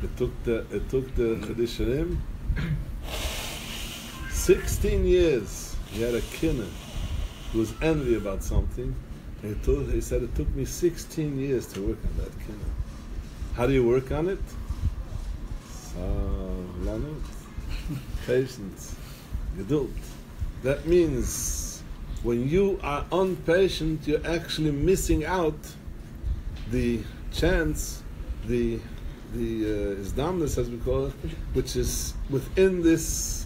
It took the Chiddushim 16 years. He had a kinner who was envy about something, and he said it took me 16 years to work on that kinner. How do you work on it? Patience, geduld. That means when you are impatient, you're actually missing out the chance, the izdamnus, as we call it, which is within this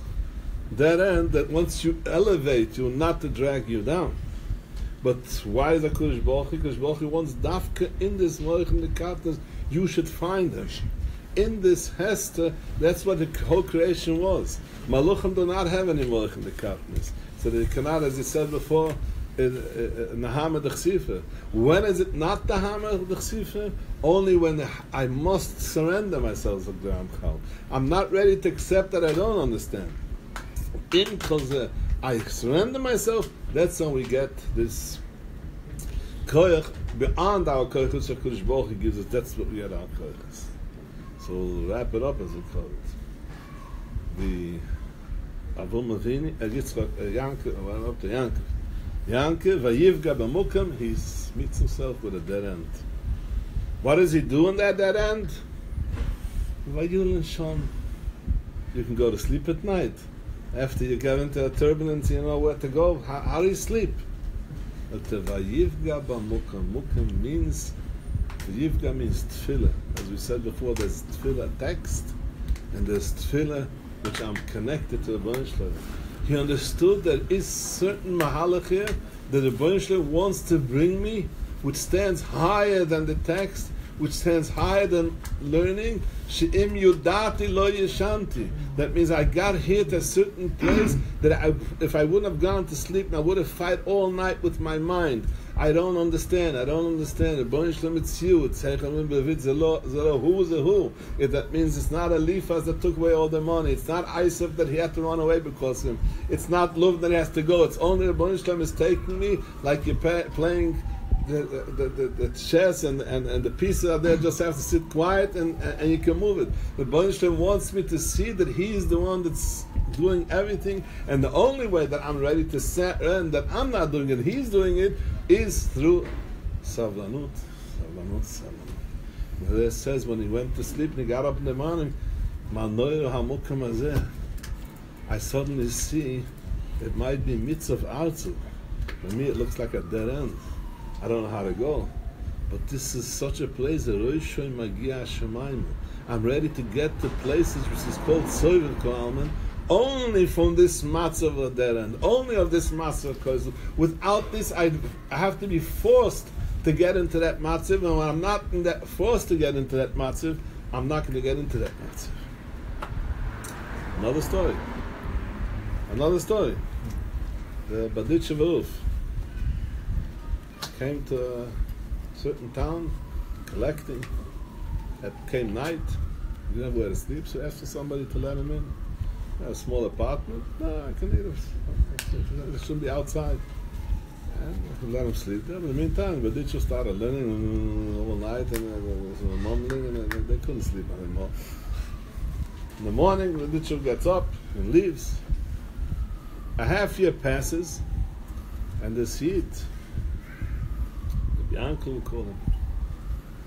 dead end, that once you elevate you, not to drag you down. But why is a Kodesh Baruch Hu? Kodesh Baruch Hu wants dafka in this Moichem Lekatnas, you should find him. In this Hester, that's what the whole creation was. Maluchim do not have any Moichem Lekatnas. So they cannot, as he said before, in the Hamad Chsifa. When is it not the Hamad Chsifa? Only when I must surrender myself to the Amchal. I'm not ready to accept that I don't understand. Because I surrender myself, that's when we get this koyach beyond our koyach, which HaKadosh Baruch Hu gives us. That's what we had our koyachs. So we'll wrap it up as we call it. The Avum Avini, Yitzchak, Yankov, up to Yankov. Yankov, Vayivga B'mukam, he meets himself with a dead end. What does he do in that dead end? Vayulin Shom. You can go to sleep at night. After you get into a turbulence, you know where to go. How do you sleep? But the Vayivga B'mukam. Mukam means, Vayivga means tefillah. As we said before, there's tefillah text, and there's tefillah which I'm connected to the Rebbeinu Shalom. He understood that is certain mahalach here that the Rebbeinu Shalom wants to bring me, which stands higher than the text, which stands higher than learning. She'im yudati lo yeshanti. That means I got here to a certain place that if I wouldn't have gone to sleep, I would have fight all night with my mind. I don't understand. The Rebbeinu Shalom, it's you. It's Heicham B'Vid Zelo who's a who. That means it's not Eliphaz that took away all the money. It's not Isaac that he had to run away because of him. It's not Luv that he has to go. It's only the Rebbeinu Shalom is taking me like you're playing the chess and the pieces are there, just have to sit quiet and you can move it. The Rebbeinu Shalom wants me to see that he is the one that's doing everything, and the only way that I'm ready to and that I'm not doing it, he's doing it, is through savlanut. It says when he went to sleep and he got up in the morning, I suddenly see it might be mitzvah arzu. For me it looks like a dead end. I don't know how to go. But this is such a place, I'm ready to get to places which is called Soivel Koalman, only from this matzah of a dead end, only of this matzah of Kosel. Without this, I have to be forced to get into that matzah, and when I'm not forced to get into that matzah, I'm not going to get into that matzah. Another story. The Baditch Varuf came to a certain town, collecting. It came night, he didn't have where to sleep, so asked for somebody to let him in. A small apartment. No, I can eat it. It shouldn't be outside. And let them sleep there. But in the meantime, the Baditcher started learning all night and was mumbling, and they couldn't sleep anymore. In the morning, the Baditcher gets up and leaves. A half year passes, and this heat, the uncle will call him,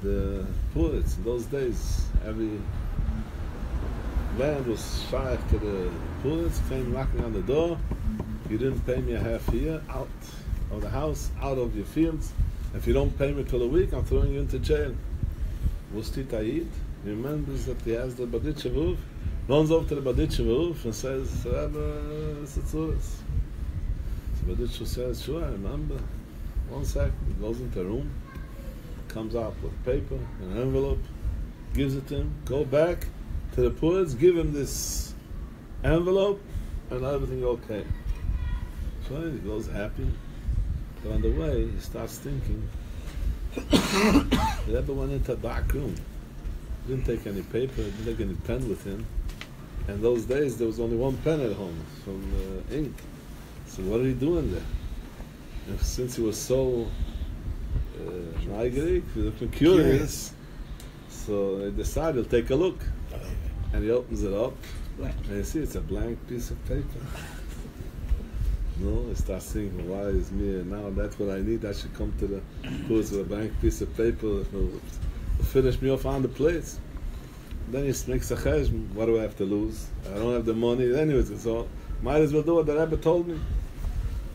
the poets in those days, every land was shy to the poets, came knocking on the door. You didn't pay me a half year, out of the house, out of your fields. If you don't pay me till a week, I'm throwing you into jail. He remembers that he has the Baditcher roof, runs over to the Baditcher roof and says, Rebbe, it's a tzurus. The Baditcher says, sure, I remember. 1 second, he goes into a room, comes out with paper, an envelope, gives it to him, go back to the poets, give him this envelope, and everything okay. So he goes happy, but on the way he starts thinking, the Rebbe went into a dark room, didn't take any paper, didn't take any pen with him, and those days there was only one pen at home, from ink. So what are you doing there? And since he was so curious, so they decided he'll take a look. And he opens it up, and you see it's a blank piece of paper. No, he starts thinking, why is me and now that's what I need? I should come to the poets with a blank piece of paper will finish me off on the place. Then he makes a cheshbon, what do I have to lose? I don't have the money anyways, so might as well do what the Rebbe told me.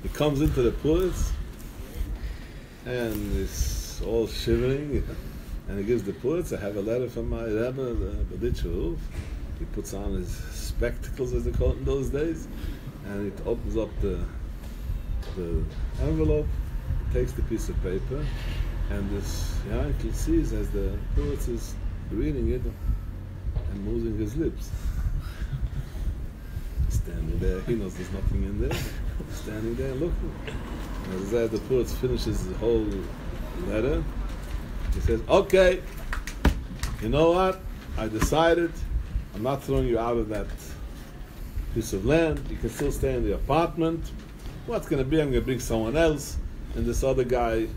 He comes into the poets, and he's all shivering, and he gives the poets, I have a letter from my Rebbe, the Baditcher roof. He puts on his spectacles, as they call it in those days, and he opens up the envelope, takes the piece of paper, and this Yankel sees as the poet is reading it and moving his lips. Standing there, he knows there's nothing in there, standing there looking. And as the poet finishes the whole letter, he says, okay, you know what, I decided I'm not throwing you out of that piece of land. You can still stay in the apartment. What's going to be, I'm going to bring someone else, and this other guy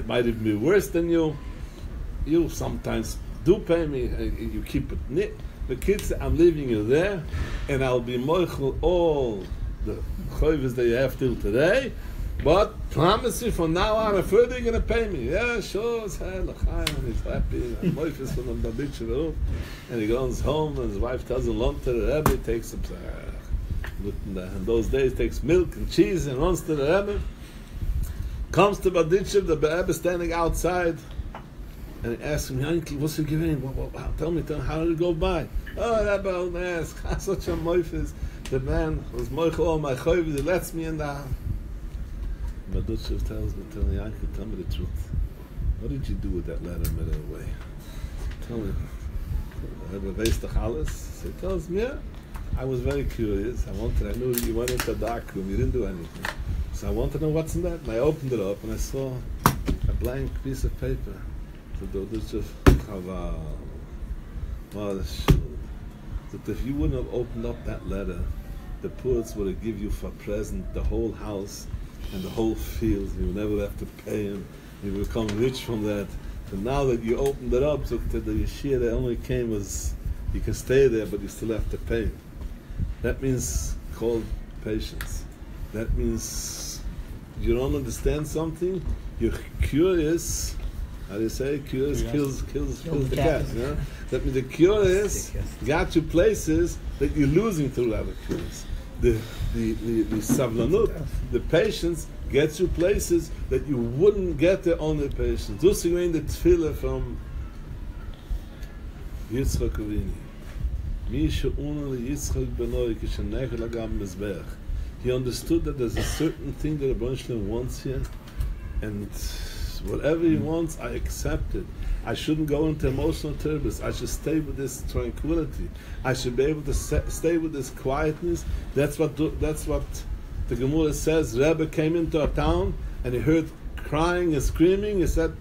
might even be worse than you. You sometimes do pay me, you keep it neat. The kids, I'm leaving you there, and I'll be moichel all the choivas that you have till today, but promise you from now on, if further you're going to pay me. Yeah, sure, it's Chaim, and he's happy. And moifes from the Baditcher roof, and he goes home, and his wife tells him, "Run to the Rebbe." He takes him, in those days, takes milk and cheese and runs to the Rebbe. Comes to Baditcher, the Rebbe standing outside, and he asks him, "Yankel, what's he giving? Tell me, how did it go by?" "Oh, Rebbe, I'll ask. Such a moifes. The man was moichel all my choivas. He lets me in the." Baditcher tells me, Yankel, tell me the truth. What did you do with that letter and made it away? Tell me. So he tells me, yeah, I was very curious. I knew you went into a dark room, you didn't do anything. So I wanted to know what's in that. And I opened it up and I saw a blank piece of paper. So that if you wouldn't have opened up that letter, the poets would have given you for present the whole house and the whole field. You would never have to pay him. You would become rich from that. And now that you opened it up, so to the yeshia that only came was, you can stay there, but you still have to pay. That means called patience. That means you don't understand something, you're curious. How do you say? Curious kills the cat. You know? That means the curious got you places that you're losing through other curious. The savlanut, the patience, gets you places that you wouldn't get there on the patience. Dus you mean the tefillah from Yitzchak Avinu. Mi she'unu Yitzchak benoi kishenechel agam mizbeach. He understood that there's a certain thing that Ribbono Shel Olam wants here, and whatever he wants, I accept it. I shouldn't go into emotional turbulence. I should stay with this tranquility. I should be able to stay with this quietness. That's what the Gemara says. Rebbe came into a town and he heard crying and screaming. He said,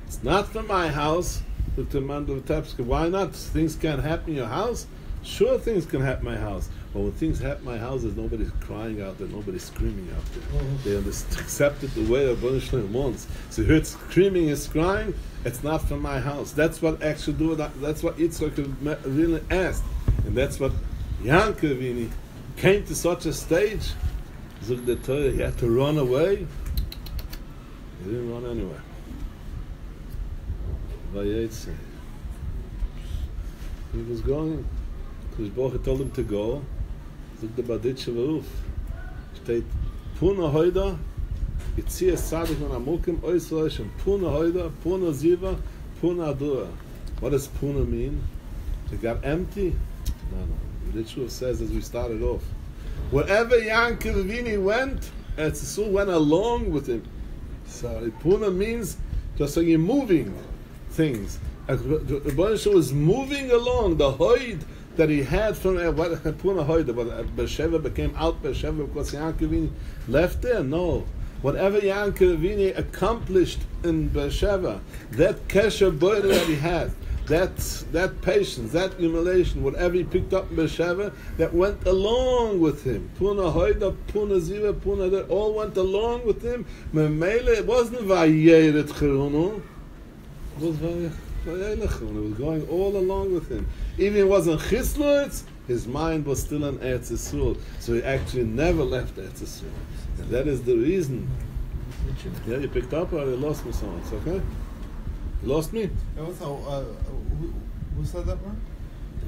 "It's not from my house." Looked to the man of the Tepska. Why not? Things can't happen in your house. Sure, things can happen in my house. But when things happen in my house, there's nobody's crying out there, nobody's screaming out there. They accepted the way of Baruch Shalom wants. So you heard screaming and crying, it's not from my house. That's what actually do. That's what Yitzchak really asked, and that's what Yankov, when he came to such a stage, Zug the Torah, he had to run away. He didn't run anywhere. Vayetze. He was going. Because Baruch told him to go. Zug the Baditche Veruf. Steht Puna Hoida. Yitzia Sadik Man Amukim Oisroshim Puna Hoida, Puna Ziva, Puna Adura. What does Puna mean? It got empty? No. The ritual says as we started off. Wherever Yankov Avinu went, Eretz went along with him. So Puna means just like you're moving things. Ribbono was moving along the hoid that he had from Puna hoid, but Beersheba became out Beersheba because Yankov Avinu left there. No. Whatever Yankov Avinu accomplished in Beersheba, that kesher burden that he had, that patience, that humiliation, whatever he picked up in Beersheba, that went along with him. Puna hoida, Puna ziva, Puna, that all went along with him. It wasn't vayeret cherunu, it was vayelechun. It was going all along with him. Even if it wasn't Chisluitz, his mind was still in Eretz Yisrael. So he actually never left Eretz Yisrael. And that is the reason. Yeah, you picked up or you lost me someone. It's okay? You lost me? Who said that one?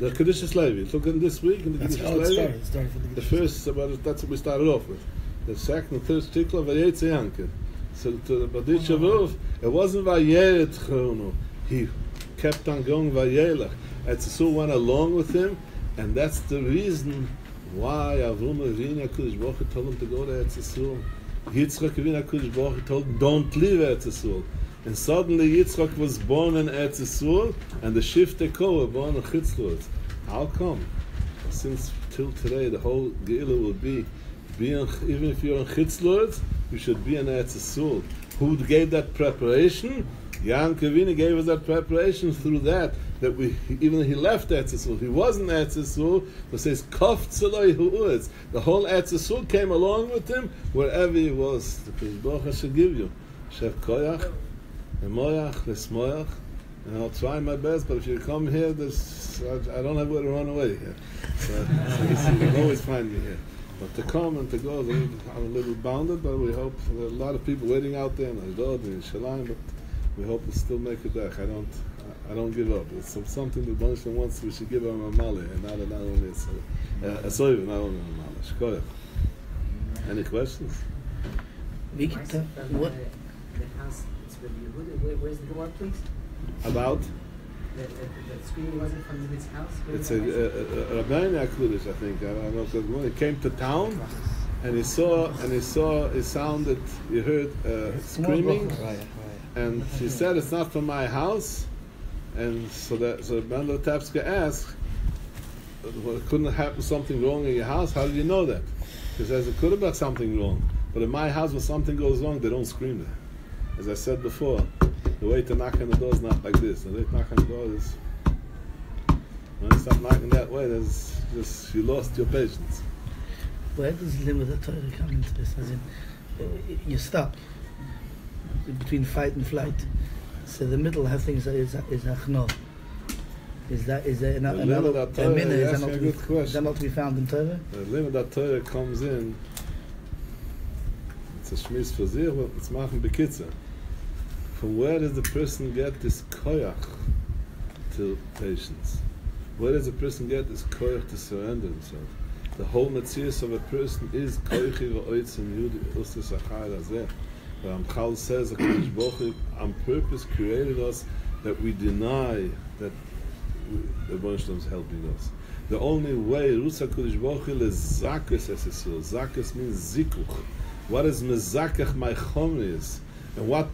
The Kedushas Levi. Look in this week in the Kedushas Levi. It started for The first, that's what we started off with. The second and third stickler, Vayetze Yankov. So to the Baditche Veruf, it wasn't Vayeret Cherunu. He kept on going Vayelech. Eretz Yisrael went along with him, and that's the reason why Avram Avinu HaKadosh Baruch Hu told him to go to Eretz Yisrael. Yitzchak Avinu HaKadosh Baruch Hu told him, don't leave Eretz Yisrael. And suddenly Yitzchak was born in Eretz Yisrael, and the Shiftei Kol were born in Chitzluitz. How come? Since till today, the whole Geila will be even if you're in Chitzluitz, you should be in Eretz Yisrael. Who gave that preparation? Yankov Avinu gave us that preparation through that we, even he left Eretz Yisrael, he wasn't Eretz Yisrael, but it says, Kof Tzoloi Hu'uretz. The whole Eretz Yisrael came along with him, wherever he was. The Baruch Hu should give you. Shef Koyach, Emoyach, Lesmoyach, and I'll try my best, but if you come here, I don't have where to run away here. So you can always find me here. But to come and to go, I'm a little bounded, but we hope there are a lot of people waiting out there in Ashdod and in Shalim, but we hope to still make it back. I don't give up. It's something that Baruch wants. We should give him a male, and not only a soiv, not only a male. Shkoyach. Any questions? What? The house, it's with Yehuda. Where's the door, please? About? The screen wasn't from his house? It's a Rבינו HaKadosh, I think. I don't know, because when he came to town, and he sounded, he heard screaming, and he said, it's not from my house. And so Rבינו Tapska asked, well, couldn't it happen something wrong in your house? How did you know that? He says, it could have been something wrong. But in my house, when something goes wrong, they don't scream there. As I said before, the way to knock on the door is not like this. The way to knock on the door is, when you stop knocking that way, there's just, you lost your patience. Where does the limit of Torah come into this? As in, you stop between fight and flight. So the middle have things that is achno. Is that not to be found in Torah? The limit of Torah comes in. It's a shmiz for sich, but it's machen bekitzer. From where does the person get this koyach to patience? Where does a person get this koyach to surrender himself? The whole metzius of a person is koychi v'oitzim yudi ustis achar hazeh. Ramchal says, HaKadosh Baruch Hu on purpose created us that we deny that the Rebbeinu is helping us. The only way, Rus HaKadosh Baruch Hu is zakas es Yisrael. Zakas means zikuch. What is mezakach my chomis? And what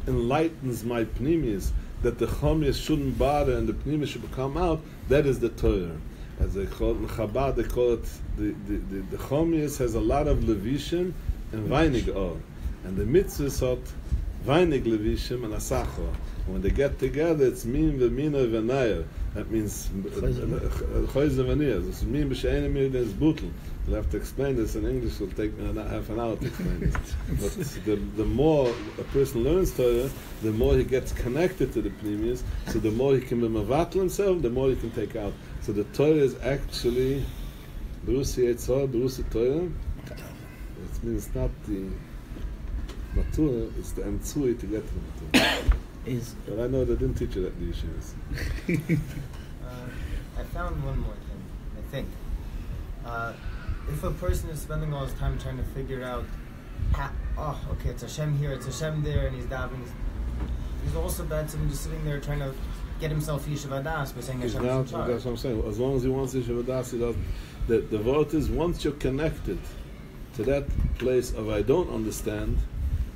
enlightens my pnimis? That the chomis shouldn't bother and the pnimis should come out. That is the Torah. As they call it in Chabad, they call it the chomis has a lot of levishim and weinig or. And the mitzvahs Weinig levishim and asachor. When they get together, it's min v'mina v'naya. That means choiz v'naya. This is min b'she'ena mir des butel. You'll have to explain this in English. It'll take me half an hour to explain this. But the more a person learns Torah, the more he gets connected to the pneumius. So the more he can be mavatal himself, the more he can take out. So the Torah is actually Berusi Eitzor, Berusi Torah. It means not the matura, it's the emtsui to get to the matura. But I know they didn't teach you that in the yeshivas. I found one more thing, I think. If a person is spending all his time trying to figure out, okay, it's Hashem here, it's Hashem there, and he's davening, he's also bad someone just sitting there trying to get himself Yeshiva Das by saying Hashem is in charge. That's what I'm saying. As long as he wants Yeshiva Das, he doesn't. The word is, once you're connected to that place of I don't understand,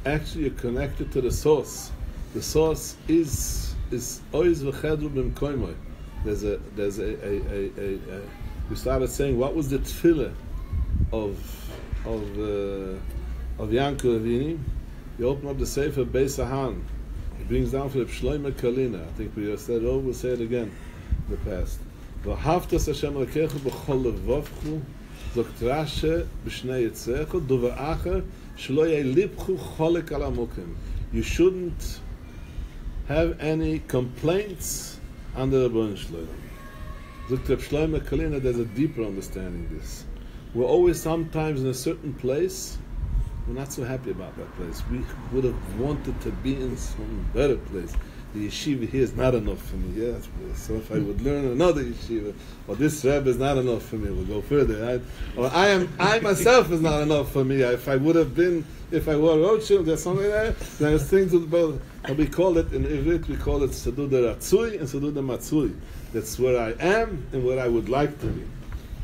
actually you're connected to the source. The source is oiz v'chedru b'mkoimoy. There's a we started saying, what was the tefillah of Yankov Avini? You open up the Sefer Beis Hahan. He brings down for the Shloime Kalina. I think we said it over, we'll say it again in the past. V'havtas Hashem Elokecha b'chol levavchu zokt Rashi b'shnei yitzecha duva'acha shelo yelipchu cholek al hamukim. You shouldn't have any complaints under the Rebbeinu Shalom. There's a deeper understanding of this. We're always sometimes in a certain place, we're not so happy about that place. We would have wanted to be in some better place. The yeshiva here is not enough for me. Yeah, so if I would learn another yeshiva, or this Rebbe is not enough for me, we'll go further. Right? Or I myself is not enough for me. If I were a Rothschild or something like that, there's things about, we call it in Ivrit, we call it Sedud Ratzui and Sedud Matzui. That's where I am and where I would like to be.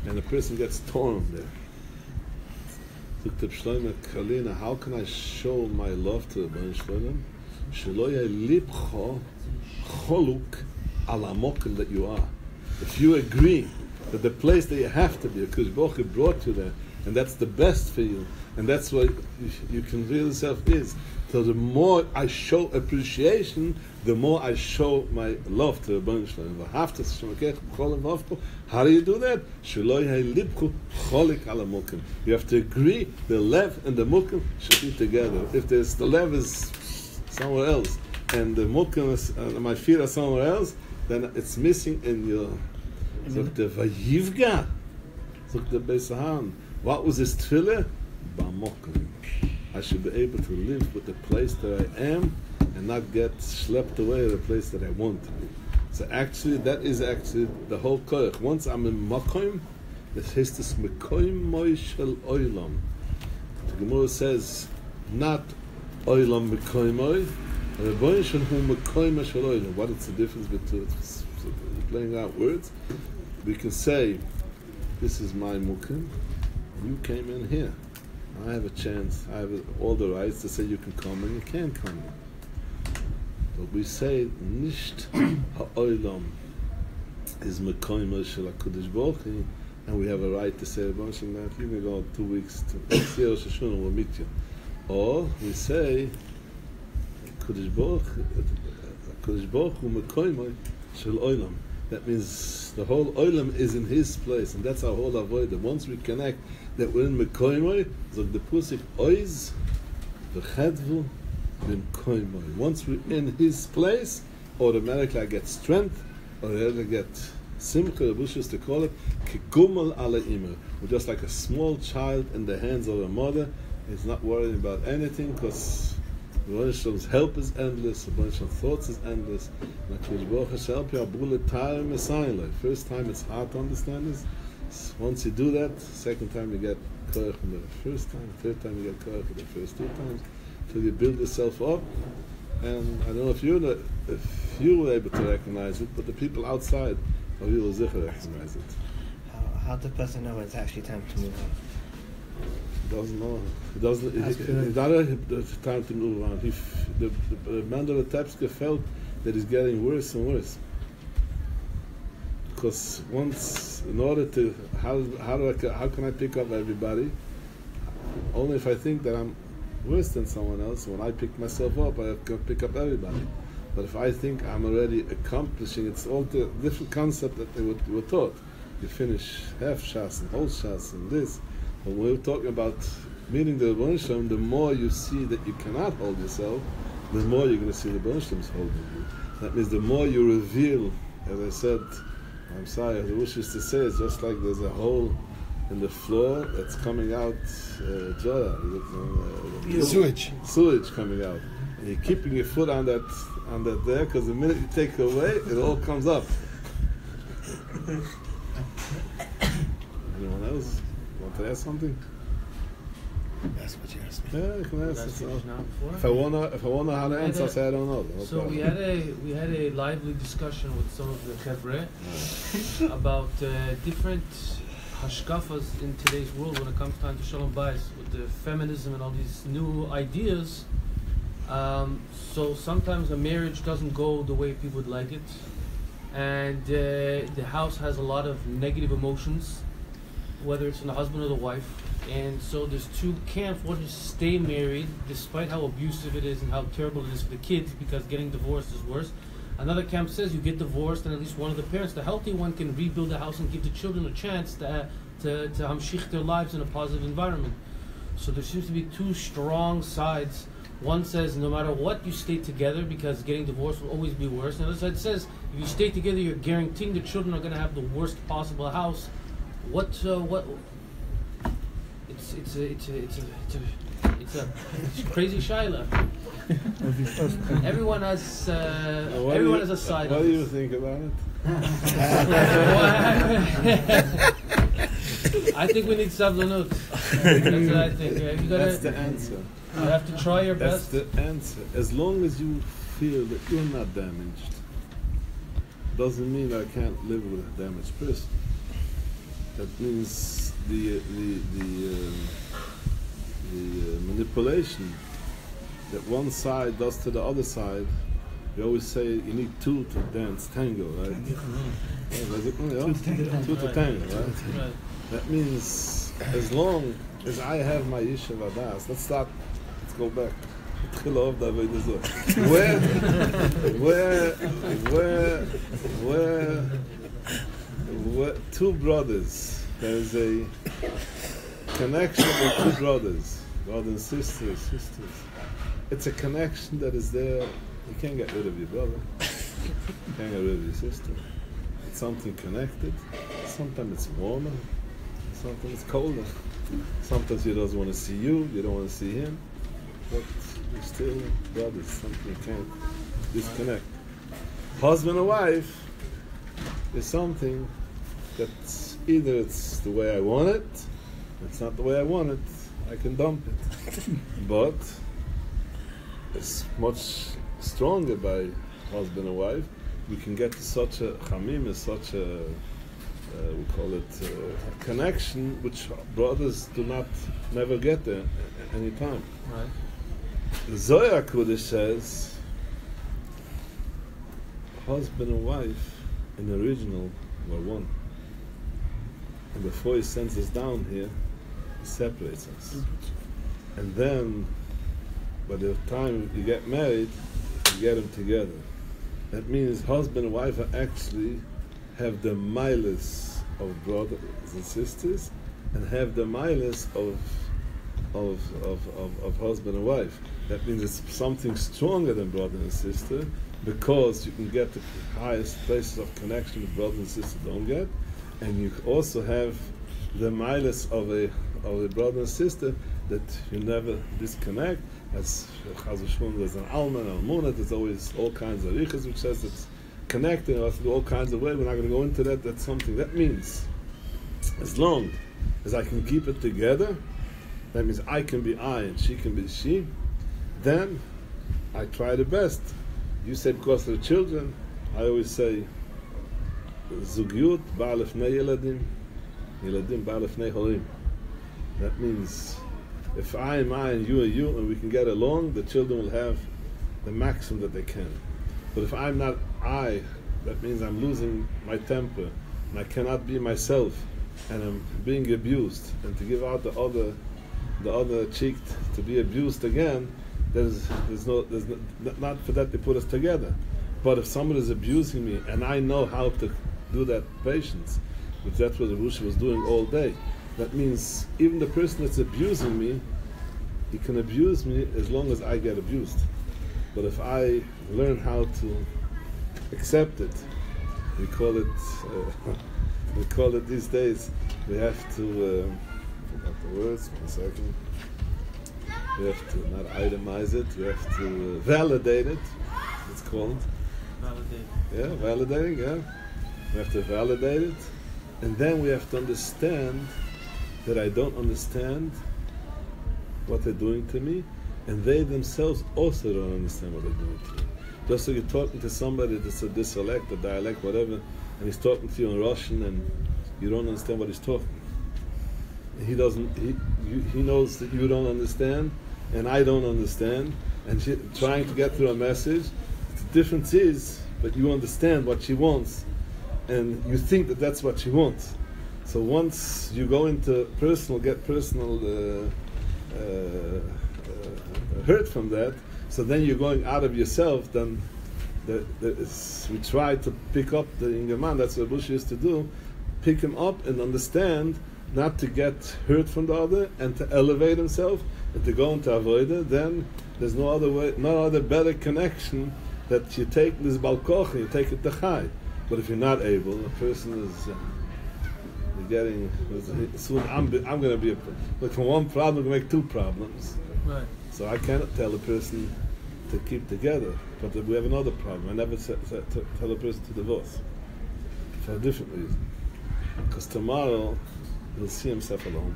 And the person gets torn there. How can I show my love to the Rebbeinu Shalom? That you are. If you agree that the place that you have to be, because Baruch Hu brought you there, and that's the best for you, and that's what you can feel yourself is. So the more I show appreciation, the more I show my love to the Rebbeinu Shalom. How do you do that? You have to agree the lev and the mukim should be together. If the lev is somewhere else and the mukim is, my feet are somewhere else, then it's missing in your. Zok the vayivga, zok the Beis Hahan. What was his tefillah? Ba'mokim. I should be able to live with the place that I am and not get schlepped away to the place that I want to be. So actually, that is actually the whole koich. Once I'm in Makom, it says this Mekoim Moi Shel Oilam. The Gemara says, not Oilam Mekoim Moi, Rebbeinu Shel Hu Mekoim Shel Oilam. What is the difference between playing out words? We can say, this is my Mukim, you came in here. I have a chance, I have all the rights to say you can come and you can't come. But we say, Nisht ha'olam is mekoima shel HaKadosh Baruch Hu, and we have a right to say, you can go 2 weeks to next year, we'll meet you. Or we say, HaKadosh Baruch Hu mekoima shel olam. That means the whole olam is in his place, and that's our whole avodah. Once we connect that we're in mekoima, so the pusik oiz v'chedvu. Once we're in his place, automatically I get strength, or I get simcha, the Bush used to call it, kigumal ala imer. We're just like a small child in the hands of a mother. He's not worrying about anything because the Rebbeinu help is endless, the Rebbeinu thoughts is endless. First time it's hard to understand this. Once you do that, second time you get koyach from the first time, third time you get koyach from the first 2 times. Till you build yourself up, and I don't know if you were able to recognize it, but the people outside of you will recognize it. How does the person know when it's actually time to move on? He doesn't know. It's not a time to move on. The man of the Tepska felt that he's getting worse and worse. Because once, in order to, how can I pick up everybody? Only if I think that I'm worse than someone else. When I pick myself up, I can pick up everybody. But if I think I'm already accomplishing, it's all the different concept that they were taught. You finish half shots and whole shots and this. But when we're talking about meeting the Ribbono Shel Olam, the more you see that you cannot hold yourself, the more you're going to see the Ribbono Shel Olam is holding you. That means the more you reveal, as I said, I'm sorry, the wish is to say, it's just like there's a hole in the floor that's coming out, sewage coming out. And you're keeping your foot on that there, because the minute you take it away, it all comes up. Anyone else want to ask something? That's what you asked me. Yeah, you can ask. If I wanna how to answer, I say I don't know. So we had a lively discussion with some of the Chevre about different hashkafas in today's world when it comes time to Shalom Bayis, with the feminism and all these new ideas. So sometimes a marriage doesn't go the way people would like it, and the house has a lot of negative emotions, whether it's in the husband or the wife. And so there's two camps. One is stay married despite how abusive it is and how terrible it is for the kids, because getting divorced is worse. Another camp says you get divorced and at least one of the parents, the healthy one, can rebuild the house and give the children a chance to hamshich their lives in a positive environment. So there seems to be two strong sides. One says no matter what, you stay together because getting divorced will always be worse. And the other side says if you stay together, you're guaranteeing the children are going to have the worst possible house. It's a crazy shaila. Everyone has a side. What do you think about it? I think we need sablanut. That's what I think. That's the answer. You have to try your best. That's the answer. As long as you feel that you're not damaged, doesn't mean I can't live with a damaged person. That means the manipulation that one side does to the other side. We always say you need two to dance tango, right? Two to tango, right? That means as long as I have my Yishuv Adas, let's go back. Where two brothers, there is a connection with two brothers and sisters. It's a connection that is there. You can't get rid of your brother. You can't get rid of your sister. It's something connected. Sometimes it's warmer. Sometimes it's colder. Sometimes he doesn't want to see you. You don't want to see him. But you're still brothers. Something you can't disconnect. Husband and wife is something that's either it's the way I want it, it's not the way I want it, I can dump it. But it's much stronger by husband and wife. We can get to such a chamim, such a we call it a connection which brothers never get there any time. Right. The Zohar Kodesh says husband and wife in the original were one. And before he sends us down here, he separates us. And then, by the time you get married, you get them together. That means husband and wife actually have the milas of brothers and sisters, and have the milas of husband and wife. That means it's something stronger than brother and sister, because you can get the highest places of connection that brother and sister don't get, and you also have the milas of a brother and sister that you never disconnect. As there's an alman, almuna, there's always all kinds of riches which says it's connected, and also all kinds of ways. We're not going to go into that. That's something. That means as long as I can keep it together, that means I can be I and she can be she, then I try the best. You say because of the children, I always say Zugyut ba'alefnei yeladim, yeladim ba'alefnei horim. That means if I am I and you are you, and we can get along, the children will have the maximum that they can. But if I'm not I, that means I'm losing my temper, and I cannot be myself, and I'm being abused. And to give out the other the other cheek to be abused again, there's no, not for that they put us together. But if someone is abusing me and I know how to do that patience, which that's what the Rusha was doing all day, that means even the person that's abusing me, he can abuse me as long as I get abused. But if I learn how to accept it, we call it these days, we have to, forgot the words, 1 second. We have to not itemize it, we have to validate it, it's called. Validate. Yeah, validating, yeah. We have to validate it, and then we have to understand that I don't understand what they're doing to me, and they themselves also don't understand what they're doing to me. Just so you're talking to somebody that's a dialect, a dialect, whatever, and he's talking to you in Russian, and you don't understand what he's talking. He doesn't. He knows that you don't understand, and I don't understand, and trying to get through a message. The difference is, but you understand what she wants, and you think that that's what she wants. So once you go into get personal hurt from that, so then you're going out of yourself. Then we try to pick up the younger man. That's what Bush used to do. Pick him up and understand, not to get hurt from the other, and to elevate himself, and to go into avoida. Then there's no other way, no other better connection that you take this balkoch, you take it to chai. But if you're not able, a person is getting soon. I'm going to be like from one problem to make two problems. Right. So I cannot tell a person to keep together, but we have another problem. I never tell a person to divorce for a different reason. Because tomorrow he'll see himself alone,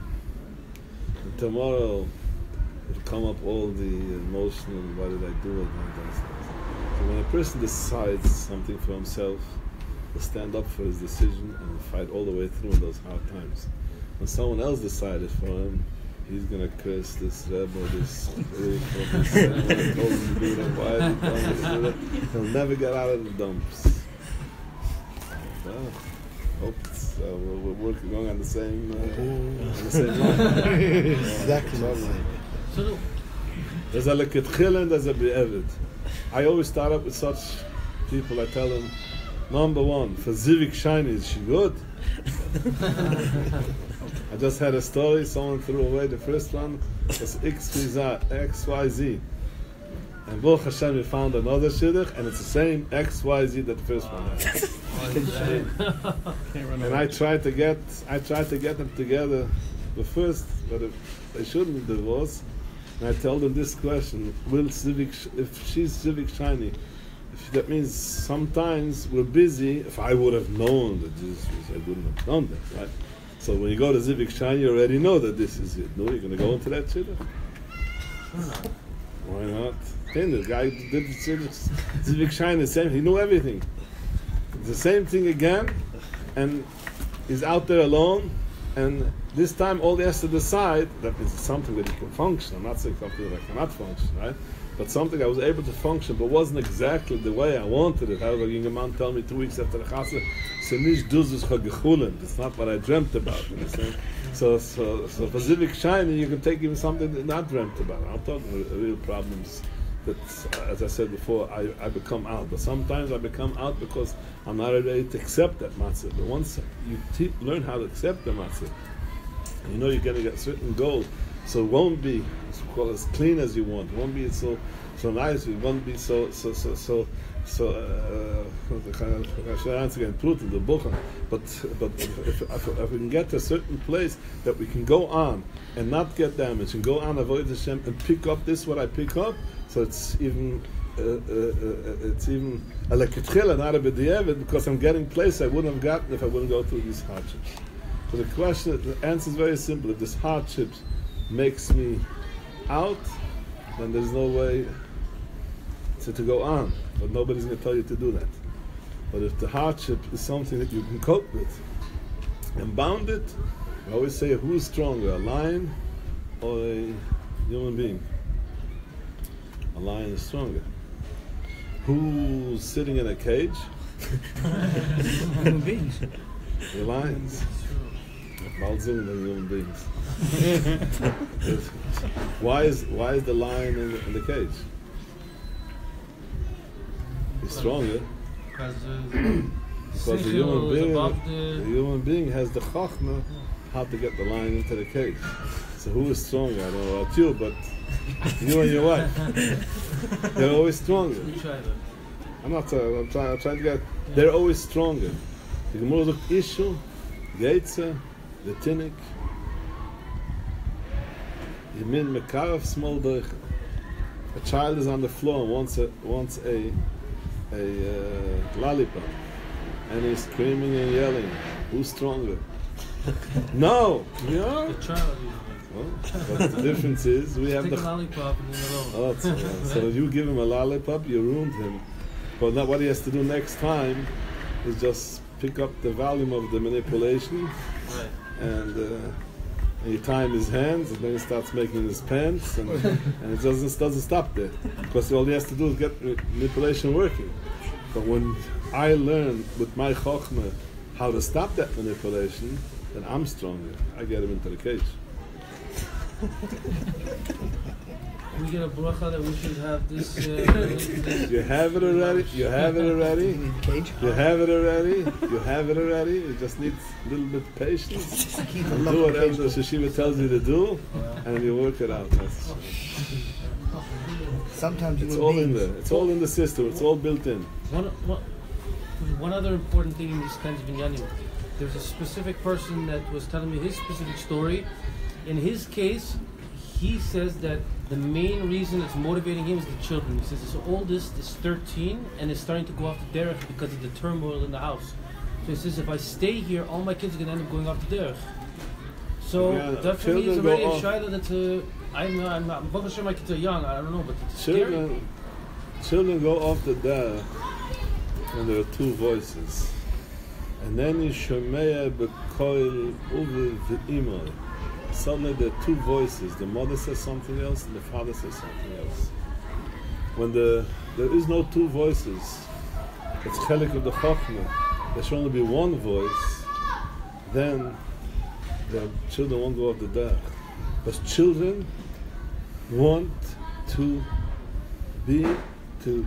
and tomorrow it'll come up all the emotional, why did I do it? So when a person decides something for himself, he'll stand up for his decision and fight all the way through in those hard times. When someone else decided for him, he's going to curse this Rebbe, this told him to do that, why did he tell him to do that? He'll never get out of the dumps. Well, hope it's, we're working going on the same line. Exactly. So, There's a leketchila and there's a be'evid. I always start up with such people. I tell them, number one, for Zivik Shiny, is she good? I just had a story, someone threw away the first one, was XYZ. And Baruch Hashem, we found another shidduch, and it's the same XYZ that the first one had. And I tried to get them together, the first, but if they shouldn't divorce. And I told them this question: if she's civic shiny, that means sometimes we're busy. If I would have known that this was, I wouldn't have done that, right? So when you go to civic shiny, you already know that this is it. No, you're going to go into that shidduch? Why not? Then the guy did the civic shiny the same. He knew everything. It's the same thing again, and he's out there alone. And this time, all he has to decide that it's something that he can function. I'm not saying something that I cannot function, right? But something I was able to function, but wasn't exactly the way I wanted it. However, a man told me 2 weeks after the chassid, it's not what I dreamt about. You understand? So for civic shiny, you can take even something that not dreamt about. I'm talking real problems that, as I said before, I become out. But sometimes I become out because I'm not ready to accept that matzah. But once you learn how to accept the matzah, you know you're going to get a certain goal. So it won't be as clean as you want. It won't be so nice. It won't be so. I should answer again. Truth in the book. But if we can get to a certain place that we can go on and not get damaged and go on avoid Hashem and pick up this what I pick up. So it's even a leketchila, not a b'diavad, because I'm getting place I wouldn't have gotten if I wouldn't go through these hardships. So the answer is very simple. If this hardships makes me out, then there's no way to go on. But nobody's going to tell you to do that. But if the hardship is something that you can cope with and bound it, I always say, who's stronger, a lion or a human being? A lion is stronger. Who's sitting in a cage? Human beings. The lions. Malzung than human beings. Why is the lion in the cage? He's stronger. Because the human being has the chachma how to get the lion into the cage. So who is stronger? I don't know about you, but you and your wife. They're always stronger. I'm trying to get. They're always stronger. The Gemara look issue, Vayetze, the Tinnik, Yemin Mekarav small doich. A child is on the floor and wants a lollipop, and he's screaming and yelling. Who's stronger? No, you know. The child. Well, but the difference is we have Take the a lollipop and leave it alone. so if you give him a lollipop, you ruined him. But now what he has to do next time is just pick up the volume of the manipulation, Right. and you tie him his hands, and then he starts making his pants, and it doesn't stop there, because all he has to do is get manipulation working. But when I learn with my chokhmah how to stop that manipulation, then I'm stronger. I get him into the cage. We get a bracha that we should have this. You have it already. You have it already. Cage. You have it already. You have it already. You just need a little bit of patience. And do whatever the Sheshiva tells you to do, and you work it out. Sometimes It's all in there. It's all in the system. It's all built in. One other important thing in these kinds of inyanim, there's a specific person that was telling me his specific story. In his case, he says that the main reason that's motivating him is the children. He says his oldest is 13 and is starting to go off the derech because of the turmoil in the house. So he says, if I stay here, all my kids are going to end up going off the derech. So that for me is already a shayla that's I'm Baruch Hashem, my kids are young, I don't know, but it's scary. Children go off the derech when there are two voices. And then you shomeya b'koil uve v'imol. Suddenly there are two voices. The mother says something else and the father says something else. When there is no two voices, it's chelik of the chokhmah. There should only be one voice. Then the children won't go off the derech. Because children want to be to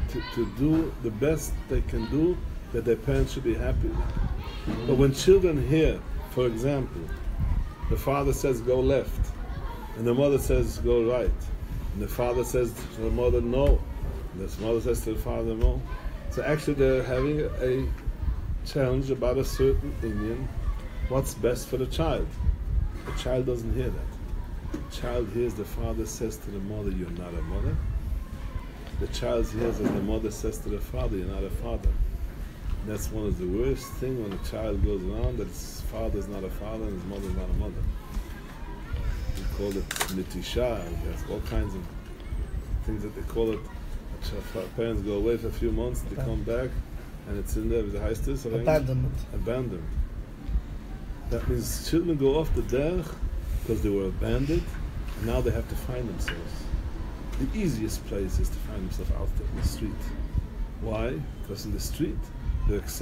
do the best they can do, that their parents should be happy with. But when children hear, for example, the father says go left, and the mother says go right, and the father says to the mother no, and the mother says to the father no. So actually they're having a challenge about a certain inyan, what's best for the child. The child doesn't hear that. The child hears the father says to the mother, you're not a mother. The child hears as the mother says to the father, you're not a father. And that's one of the worst things when a child goes around, that his father is not a father and his mother is not a mother. We call it nitisha. There's all kinds of things that they call it. Parents go away for a few months, they come back, and it's in there with the heistis. Abandonment. Abandoned. That means children go off the derech because they were abandoned, and now they have to find themselves. The easiest place is to find themselves out there in the street. Why? Because in the street, they're accepted.